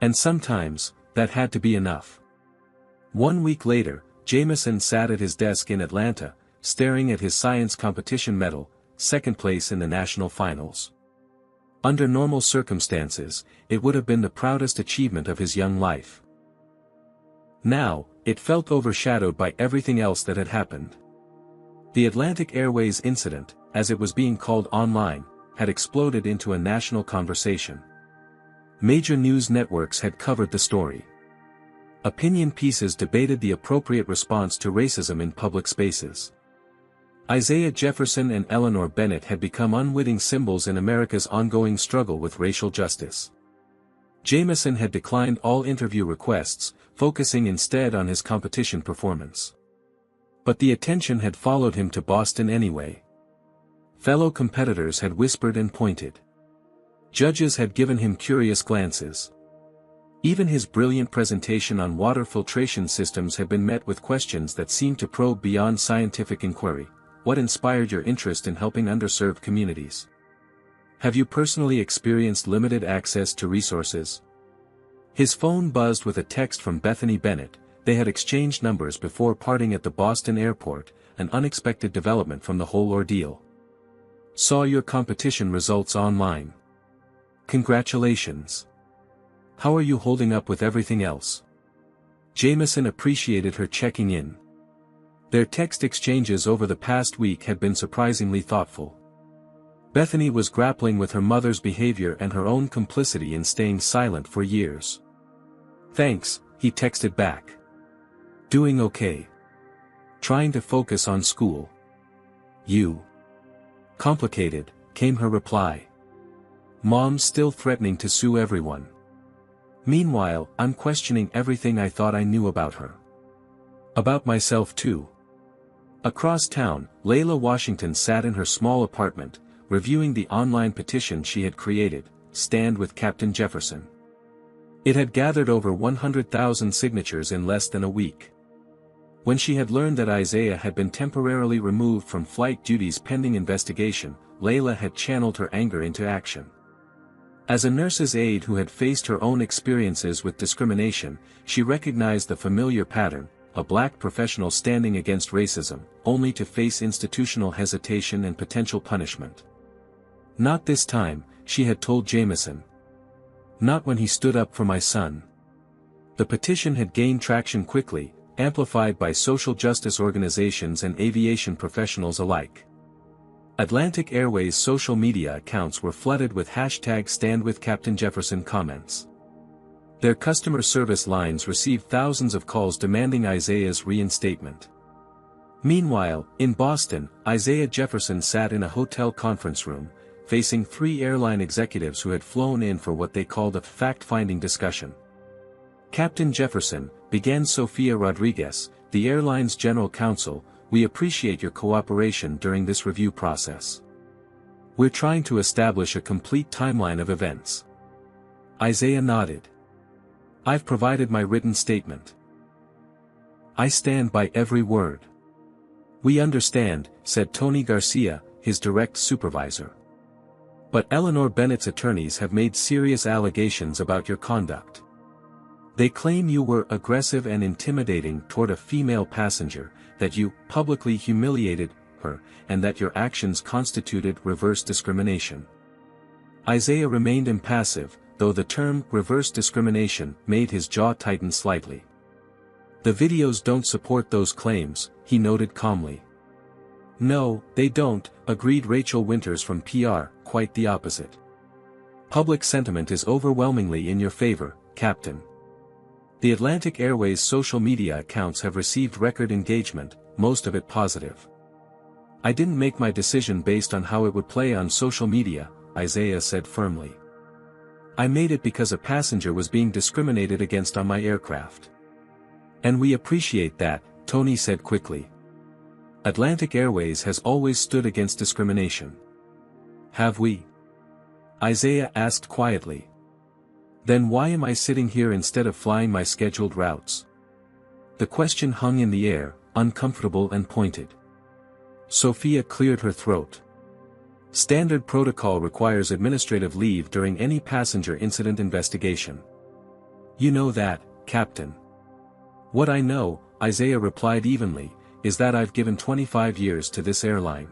And sometimes, that had to be enough. 1 week later, Jameson sat at his desk in Atlanta, staring at his science competition medal, second place in the national finals. Under normal circumstances, it would have been the proudest achievement of his young life. Now, it felt overshadowed by everything else that had happened. The Atlantic Airways incident, as it was being called online, had exploded into a national conversation. Major news networks had covered the story. Opinion pieces debated the appropriate response to racism in public spaces. Isaiah Jefferson and Eleanor Bennett had become unwitting symbols in America's ongoing struggle with racial justice. Jameson had declined all interview requests, focusing instead on his competition performance. But the attention had followed him to Boston anyway. Fellow competitors had whispered and pointed. Judges had given him curious glances. Even his brilliant presentation on water filtration systems had been met with questions that seemed to probe beyond scientific inquiry. What inspired your interest in helping underserved communities? Have you personally experienced limited access to resources? His phone buzzed with a text from Bethany Bennett. They had exchanged numbers before parting at the Boston airport, an unexpected development from the whole ordeal. Saw your competition results online. Congratulations. How are you holding up with everything else? Jameson appreciated her checking in. Their text exchanges over the past week had been surprisingly thoughtful. Bethany was grappling with her mother's behavior and her own complicity in staying silent for years. Thanks, he texted back. Doing okay. Trying to focus on school. You. Complicated, came her reply. Mom's still threatening to sue everyone. Meanwhile, I'm questioning everything I thought I knew about her. About myself too. Across town, Layla Washington sat in her small apartment, reviewing the online petition she had created, Stand with Captain Jefferson. It had gathered over 100,000 signatures in less than a week. When she had learned that Isaiah had been temporarily removed from flight duties pending investigation, Layla had channeled her anger into action. As a nurse's aide who had faced her own experiences with discrimination, she recognized the familiar pattern, a black professional standing against racism, only to face institutional hesitation and potential punishment. Not this time, she had told Jameson. Not when he stood up for my son. The petition had gained traction quickly, amplified by social justice organizations and aviation professionals alike. Atlantic Airways social media accounts were flooded with #StandWithCaptainJefferson comments. Their customer service lines received thousands of calls demanding Isaiah's reinstatement. Meanwhile, in Boston, Isaiah Jefferson sat in a hotel conference room, facing 3 airline executives who had flown in for what they called a fact-finding discussion. Captain Jefferson, began Sofia Rodriguez, the airline's general counsel, we appreciate your cooperation during this review process. We're trying to establish a complete timeline of events. Isaiah nodded. I've provided my written statement. I stand by every word. We understand, said Tony Garcia, his direct supervisor. But Eleanor Bennett's attorneys have made serious allegations about your conduct. They claim you were aggressive and intimidating toward a female passenger, that you publicly humiliated her, and that your actions constituted reverse discrimination. Isaiah remained impassive, though the term reverse discrimination made his jaw tighten slightly. The videos don't support those claims, he noted calmly. No, they don't, agreed Rachel Winters from PR, quite the opposite. Public sentiment is overwhelmingly in your favor, Captain. The Atlantic Airways social media accounts have received record engagement, most of it positive. I didn't make my decision based on how it would play on social media, Isaiah said firmly. I made it because a passenger was being discriminated against on my aircraft. And we appreciate that, Tony said quickly. Atlantic Airways has always stood against discrimination. Have we? Isaiah asked quietly. Then why am I sitting here instead of flying my scheduled routes? The question hung in the air, uncomfortable and pointed. Sophia cleared her throat. Standard protocol requires administrative leave during any passenger incident investigation. You know that, Captain. What I know, Isaiah replied evenly, is that I've given 25 years to this airline.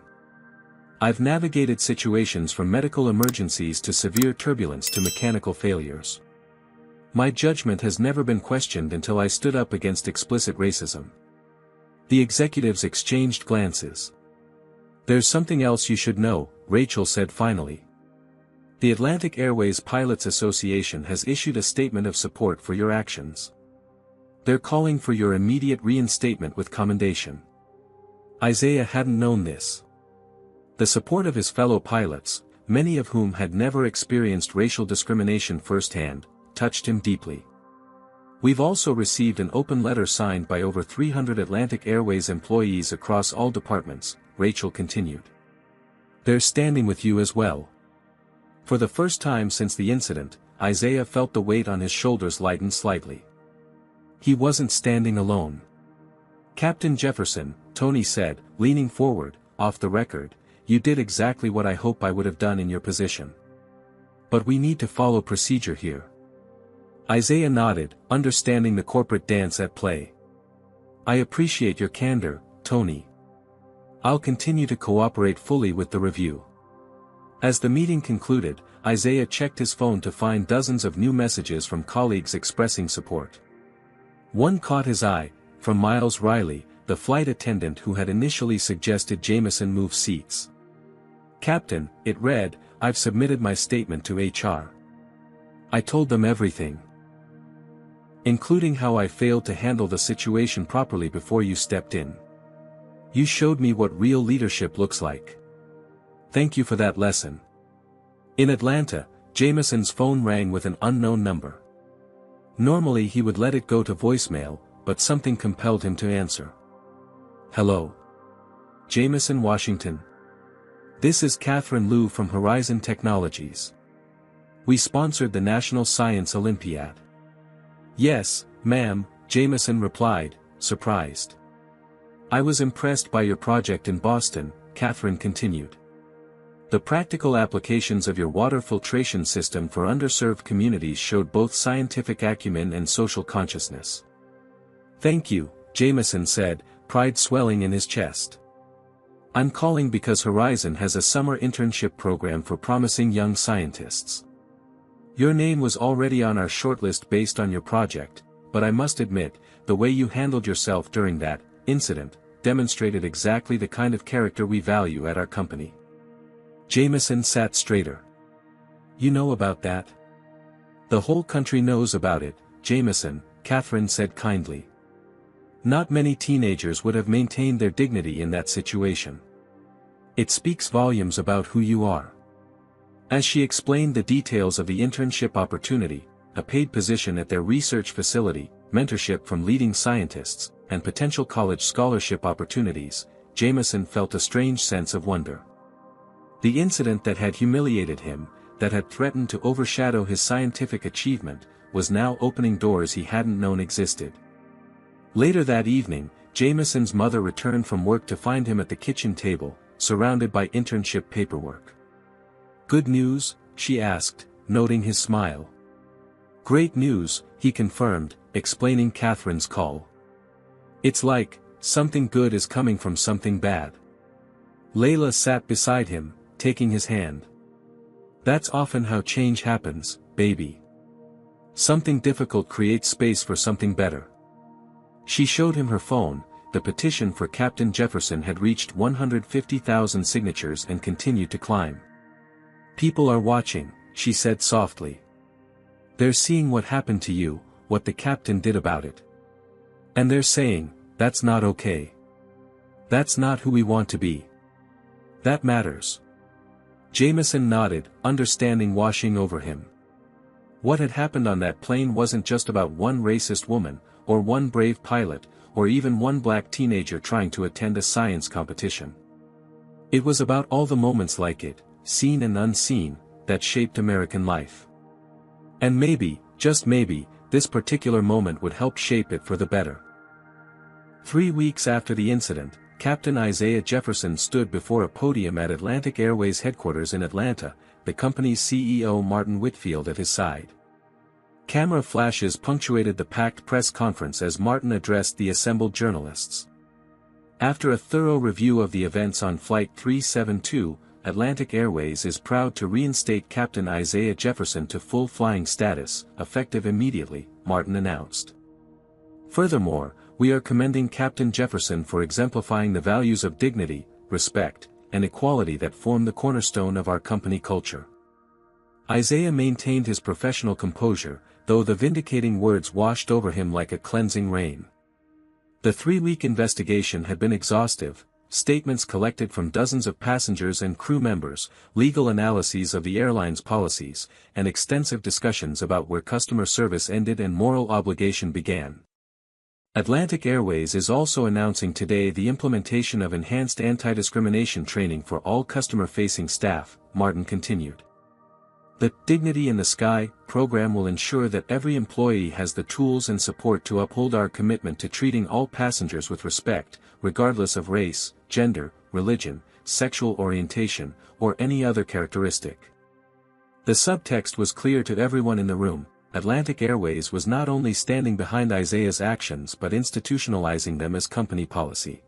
I've navigated situations from medical emergencies to severe turbulence to mechanical failures. My judgment has never been questioned until I stood up against explicit racism. The executives exchanged glances. There's something else you should know, Rachel said finally. The Atlantic Airways Pilots Association has issued a statement of support for your actions. They're calling for your immediate reinstatement with commendation. Isaiah hadn't known this. The support of his fellow pilots, many of whom had never experienced racial discrimination firsthand, touched him deeply. We've also received an open letter signed by over 300 Atlantic Airways employees across all departments, Rachel continued. They're standing with you as well. For the first time since the incident, Isaiah felt the weight on his shoulders lighten slightly. He wasn't standing alone. Captain Jefferson, Tony said, leaning forward, off the record, you did exactly what I hope I would have done in your position. But we need to follow procedure here. Isaiah nodded, understanding the corporate dance at play. I appreciate your candor, Tony. I'll continue to cooperate fully with the review. As the meeting concluded, Isaiah checked his phone to find dozens of new messages from colleagues expressing support. One caught his eye, from Miles Riley, the flight attendant who had initially suggested Jameson move seats. Captain, it read, I've submitted my statement to HR. I told them everything. Including how I failed to handle the situation properly before you stepped in. You showed me what real leadership looks like. Thank you for that lesson. In Atlanta, Jameson's phone rang with an unknown number. Normally he would let it go to voicemail, but something compelled him to answer. Hello. Jameson, Washington. This is Catherine Liu from Horizon Technologies. We sponsored the National Science Olympiad. Yes, ma'am, Jameson replied, surprised. I was impressed by your project in Boston, Catherine continued. The practical applications of your water filtration system for underserved communities showed both scientific acumen and social consciousness. Thank you, Jameson said, pride swelling in his chest. I'm calling because Horizon has a summer internship program for promising young scientists. Your name was already on our shortlist based on your project, but I must admit, the way you handled yourself during that incident demonstrated exactly the kind of character we value at our company. Jameson sat straighter. You know about that? The whole country knows about it, Jameson, Catherine said kindly. Not many teenagers would have maintained their dignity in that situation. It speaks volumes about who you are. As she explained the details of the internship opportunity, a paid position at their research facility, mentorship from leading scientists, and potential college scholarship opportunities, Jameson felt a strange sense of wonder. The incident that had humiliated him, that had threatened to overshadow his scientific achievement, was now opening doors he hadn't known existed. Later that evening, Jameson's mother returned from work to find him at the kitchen table, surrounded by internship paperwork. Good news? She asked, noting his smile. Great news, he confirmed, explaining Catherine's call. It's like, something good is coming from something bad. Layla sat beside him, taking his hand. That's often how change happens, baby. Something difficult creates space for something better. She showed him her phone. The petition for Captain Jefferson had reached 150,000 signatures and continued to climb. People are watching, she said softly. They're seeing what happened to you, what the captain did about it. And they're saying, that's not okay. That's not who we want to be. That matters. Jameson nodded, understanding washing over him. What had happened on that plane wasn't just about one racist woman, or one brave pilot, or even one black teenager trying to attend a science competition. It was about all the moments like it, seen and unseen, that shaped American life. And maybe, just maybe, this particular moment would help shape it for the better. 3 weeks after the incident, Captain Isaiah Jefferson stood before a podium at Atlantic Airways headquarters in Atlanta, the company's CEO Martin Whitfield at his side. Camera flashes punctuated the packed press conference as Martin addressed the assembled journalists. After a thorough review of the events on Flight 372, Atlantic Airways is proud to reinstate Captain Isaiah Jefferson to full flying status, effective immediately, Martin announced. Furthermore, we are commending Captain Jefferson for exemplifying the values of dignity, respect, and equality that form the cornerstone of our company culture. Isaiah maintained his professional composure, though the vindicating words washed over him like a cleansing rain. The 3-week investigation had been exhaustive, statements collected from dozens of passengers and crew members, legal analyses of the airline's policies, and extensive discussions about where customer service ended and moral obligation began. Atlantic Airways is also announcing today the implementation of enhanced anti-discrimination training for all customer-facing staff, Martin continued. The Dignity in the Sky program will ensure that every employee has the tools and support to uphold our commitment to treating all passengers with respect, regardless of race, gender, religion, sexual orientation, or any other characteristic. The subtext was clear to everyone in the room. Atlantic Airways was not only standing behind Isaiah's actions but institutionalizing them as company policy.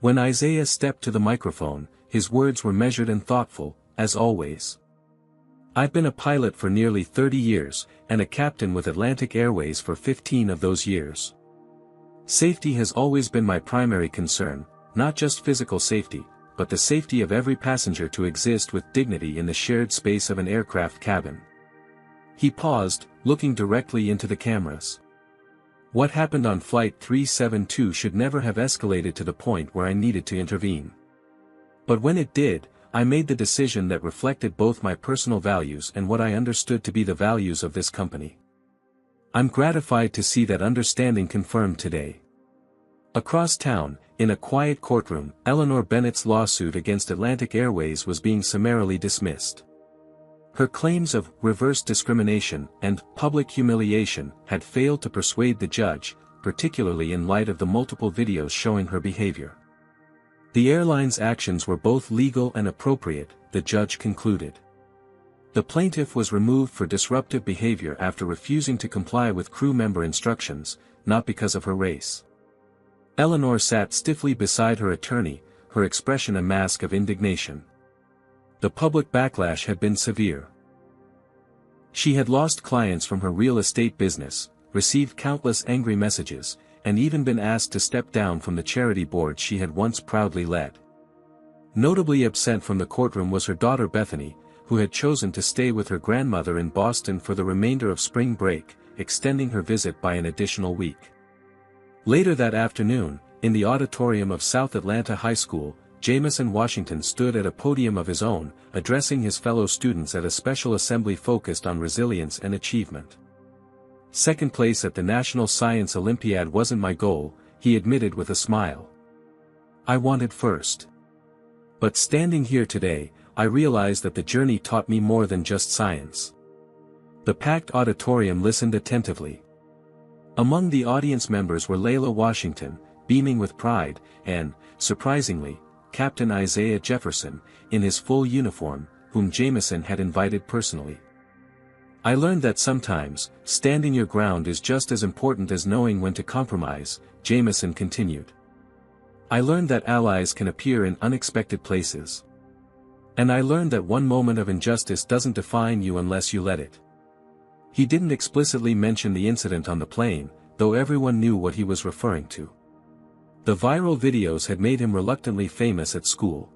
When Isaiah stepped to the microphone, his words were measured and thoughtful, as always. I've been a pilot for nearly 30 years, and a captain with Atlantic Airways for 15 of those years. Safety has always been my primary concern, not just physical safety, but the safety of every passenger to exist with dignity in the shared space of an aircraft cabin. He paused, looking directly into the cameras. What happened on Flight 372 should never have escalated to the point where I needed to intervene. But when it did, I made the decision that reflected both my personal values and what I understood to be the values of this company. I'm gratified to see that understanding confirmed today. Across town, in a quiet courtroom, Eleanor Bennett's lawsuit against Atlantic Airways was being summarily dismissed. Her claims of reverse discrimination and public humiliation had failed to persuade the judge, particularly in light of the multiple videos showing her behavior. The airline's actions were both legal and appropriate, the judge concluded. The plaintiff was removed for disruptive behavior after refusing to comply with crew member instructions, not because of her race. Eleanor sat stiffly beside her attorney, her expression a mask of indignation. The public backlash had been severe. She had lost clients from her real estate business, received countless angry messages, and even been asked to step down from the charity board she had once proudly led. Notably absent from the courtroom was her daughter Bethany, who had chosen to stay with her grandmother in Boston for the remainder of spring break, extending her visit by an additional week. Later that afternoon, in the auditorium of South Atlanta High School, Jameson Washington stood at a podium of his own, addressing his fellow students at a special assembly focused on resilience and achievement. Second place at the National Science Olympiad wasn't my goal, he admitted with a smile. I wanted first. But standing here today, I realize that the journey taught me more than just science. The packed auditorium listened attentively. Among the audience members were Layla Washington, beaming with pride, and, surprisingly, Captain Isaiah Jefferson, in his full uniform, whom Jameson had invited personally. I learned that sometimes, standing your ground is just as important as knowing when to compromise, Jameson continued. I learned that allies can appear in unexpected places. And I learned that one moment of injustice doesn't define you unless you let it. He didn't explicitly mention the incident on the plane, though everyone knew what he was referring to. The viral videos had made him reluctantly famous at school.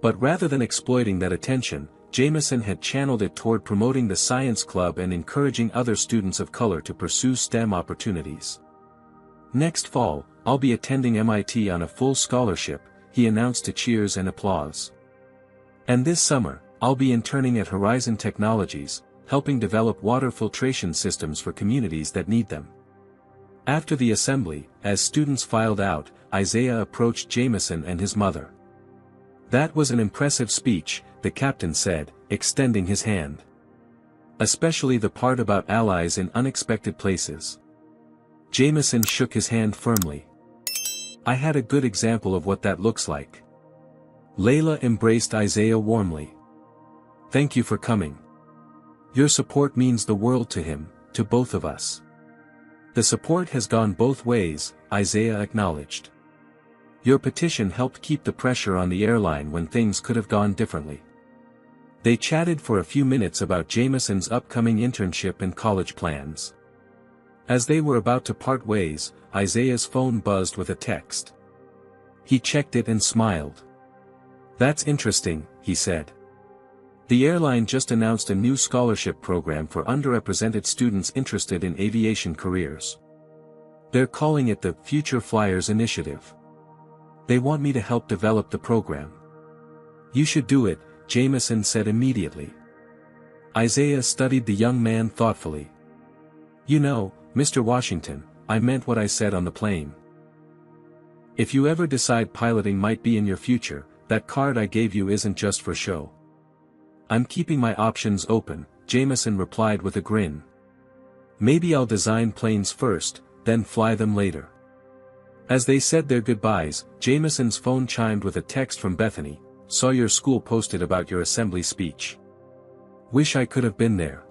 But rather than exploiting that attention, Jameson had channeled it toward promoting the science club and encouraging other students of color to pursue STEM opportunities. Next fall, I'll be attending MIT on a full scholarship, he announced to cheers and applause. And this summer, I'll be interning at Horizon Technologies, helping develop water filtration systems for communities that need them. After the assembly, as students filed out, Isaiah approached Jameson and his mother. That was an impressive speech, the captain said, extending his hand. Especially the part about allies in unexpected places. Jameson shook his hand firmly. I had a good example of what that looks like. Layla embraced Isaiah warmly. Thank you for coming. Your support means the world to him, to both of us. The support has gone both ways, Isaiah acknowledged. Your petition helped keep the pressure on the airline when things could have gone differently. They chatted for a few minutes about Jameson's upcoming internship and college plans. As they were about to part ways, Isaiah's phone buzzed with a text. He checked it and smiled. That's interesting, he said. The airline just announced a new scholarship program for underrepresented students interested in aviation careers. They're calling it the Future Flyers Initiative. They want me to help develop the program. You should do it, Jameson said immediately. Isaiah studied the young man thoughtfully. You know, Mr. Washington, I meant what I said on the plane. If you ever decide piloting might be in your future, that card I gave you isn't just for show. I'm keeping my options open, Jameson replied with a grin. Maybe I'll design planes first, then fly them later. As they said their goodbyes, Jameson's phone chimed with a text from Bethany. Saw your school posted about your assembly speech. Wish I could have been there.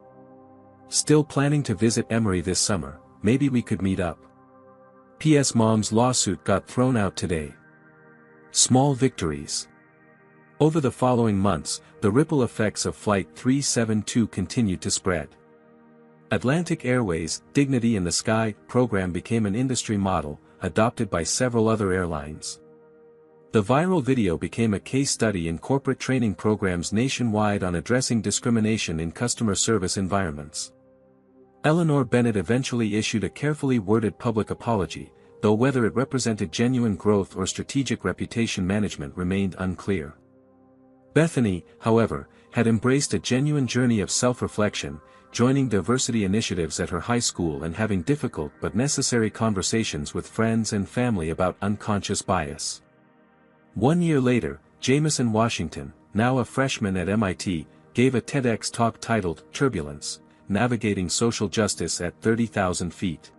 Still planning to visit Emory this summer, maybe we could meet up. P.S. Mom's lawsuit got thrown out today. Small victories. Over the following months, the ripple effects of Flight 372 continued to spread. Atlantic Airways' Dignity in the Sky program became an industry model, adopted by several other airlines. The viral video became a case study in corporate training programs nationwide on addressing discrimination in customer service environments. Eleanor Bennett eventually issued a carefully worded public apology, though whether it represented genuine growth or strategic reputation management remained unclear. Bethany, however, had embraced a genuine journey of self-reflection, joining diversity initiatives at her high school and having difficult but necessary conversations with friends and family about unconscious bias. 1 year later, Jameson Washington, now a freshman at MIT, gave a TEDx talk titled Turbulence, Navigating Social Justice at 30,000 Feet.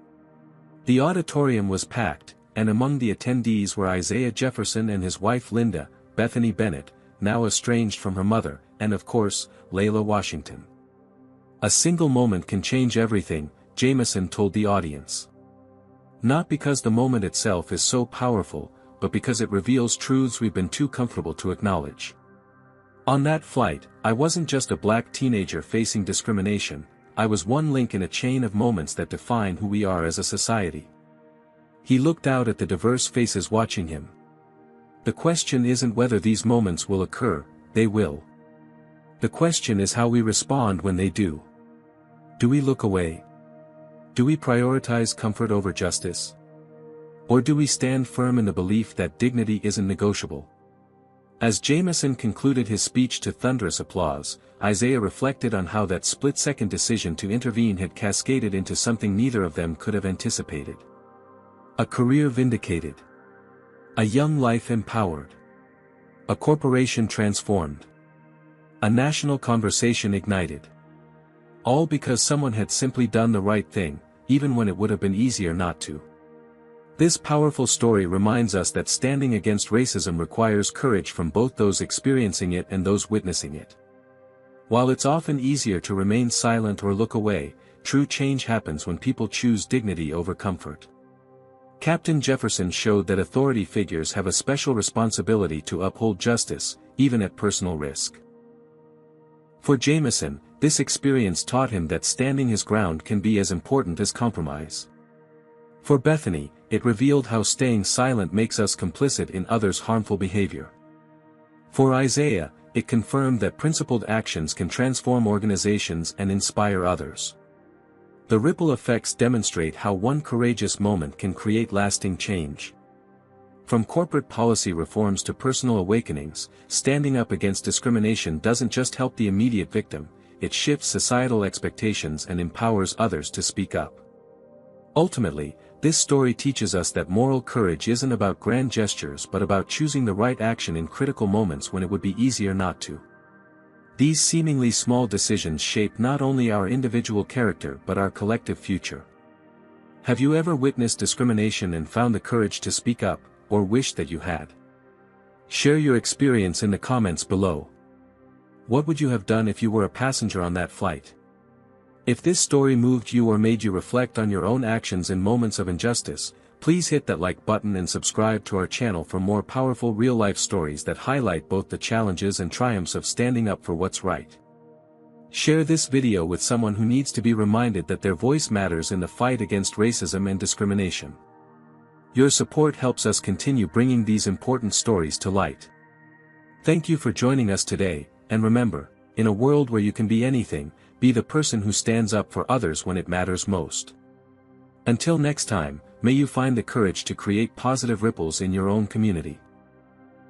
The auditorium was packed, and among the attendees were Isaiah Jefferson and his wife Linda, Bethany Bennett, now estranged from her mother, and of course, Layla Washington. A single moment can change everything, Jameson told the audience. Not because the moment itself is so powerful, but because it reveals truths we've been too comfortable to acknowledge. On that flight, I wasn't just a black teenager facing discrimination, I was one link in a chain of moments that define who we are as a society. He looked out at the diverse faces watching him. The question isn't whether these moments will occur, they will. The question is how we respond when they do. Do we look away? Do we prioritize comfort over justice? Or do we stand firm in the belief that dignity isn't negotiable? As Jameson concluded his speech to thunderous applause, Isaiah reflected on how that split-second decision to intervene had cascaded into something neither of them could have anticipated. A career vindicated. A young life empowered. A corporation transformed. A national conversation ignited. All because someone had simply done the right thing, even when it would have been easier not to. This powerful story reminds us that standing against racism requires courage from both those experiencing it and those witnessing it. While it's often easier to remain silent or look away, true change happens when people choose dignity over comfort. Captain Jefferson showed that authority figures have a special responsibility to uphold justice, even at personal risk. For Jameson, this experience taught him that standing his ground can be as important as compromise. For Bethany, it revealed how staying silent makes us complicit in others' harmful behavior. For Isaiah, it confirmed that principled actions can transform organizations and inspire others. The ripple effects demonstrate how one courageous moment can create lasting change. From corporate policy reforms to personal awakenings, standing up against discrimination doesn't just help the immediate victim, it shifts societal expectations and empowers others to speak up. Ultimately, this story teaches us that moral courage isn't about grand gestures but about choosing the right action in critical moments when it would be easier not to. These seemingly small decisions shape not only our individual character but our collective future. Have you ever witnessed discrimination and found the courage to speak up, or wish that you had? Share your experience in the comments below. What would you have done if you were a passenger on that flight? If this story moved you or made you reflect on your own actions in moments of injustice, please hit that like button and subscribe to our channel for more powerful real-life stories that highlight both the challenges and triumphs of standing up for what's right. Share this video with someone who needs to be reminded that their voice matters in the fight against racism and discrimination. Your support helps us continue bringing these important stories to light. Thank you for joining us today, and remember, in a world where you can be anything, be the person who stands up for others when it matters most. Until next time, may you find the courage to create positive ripples in your own community.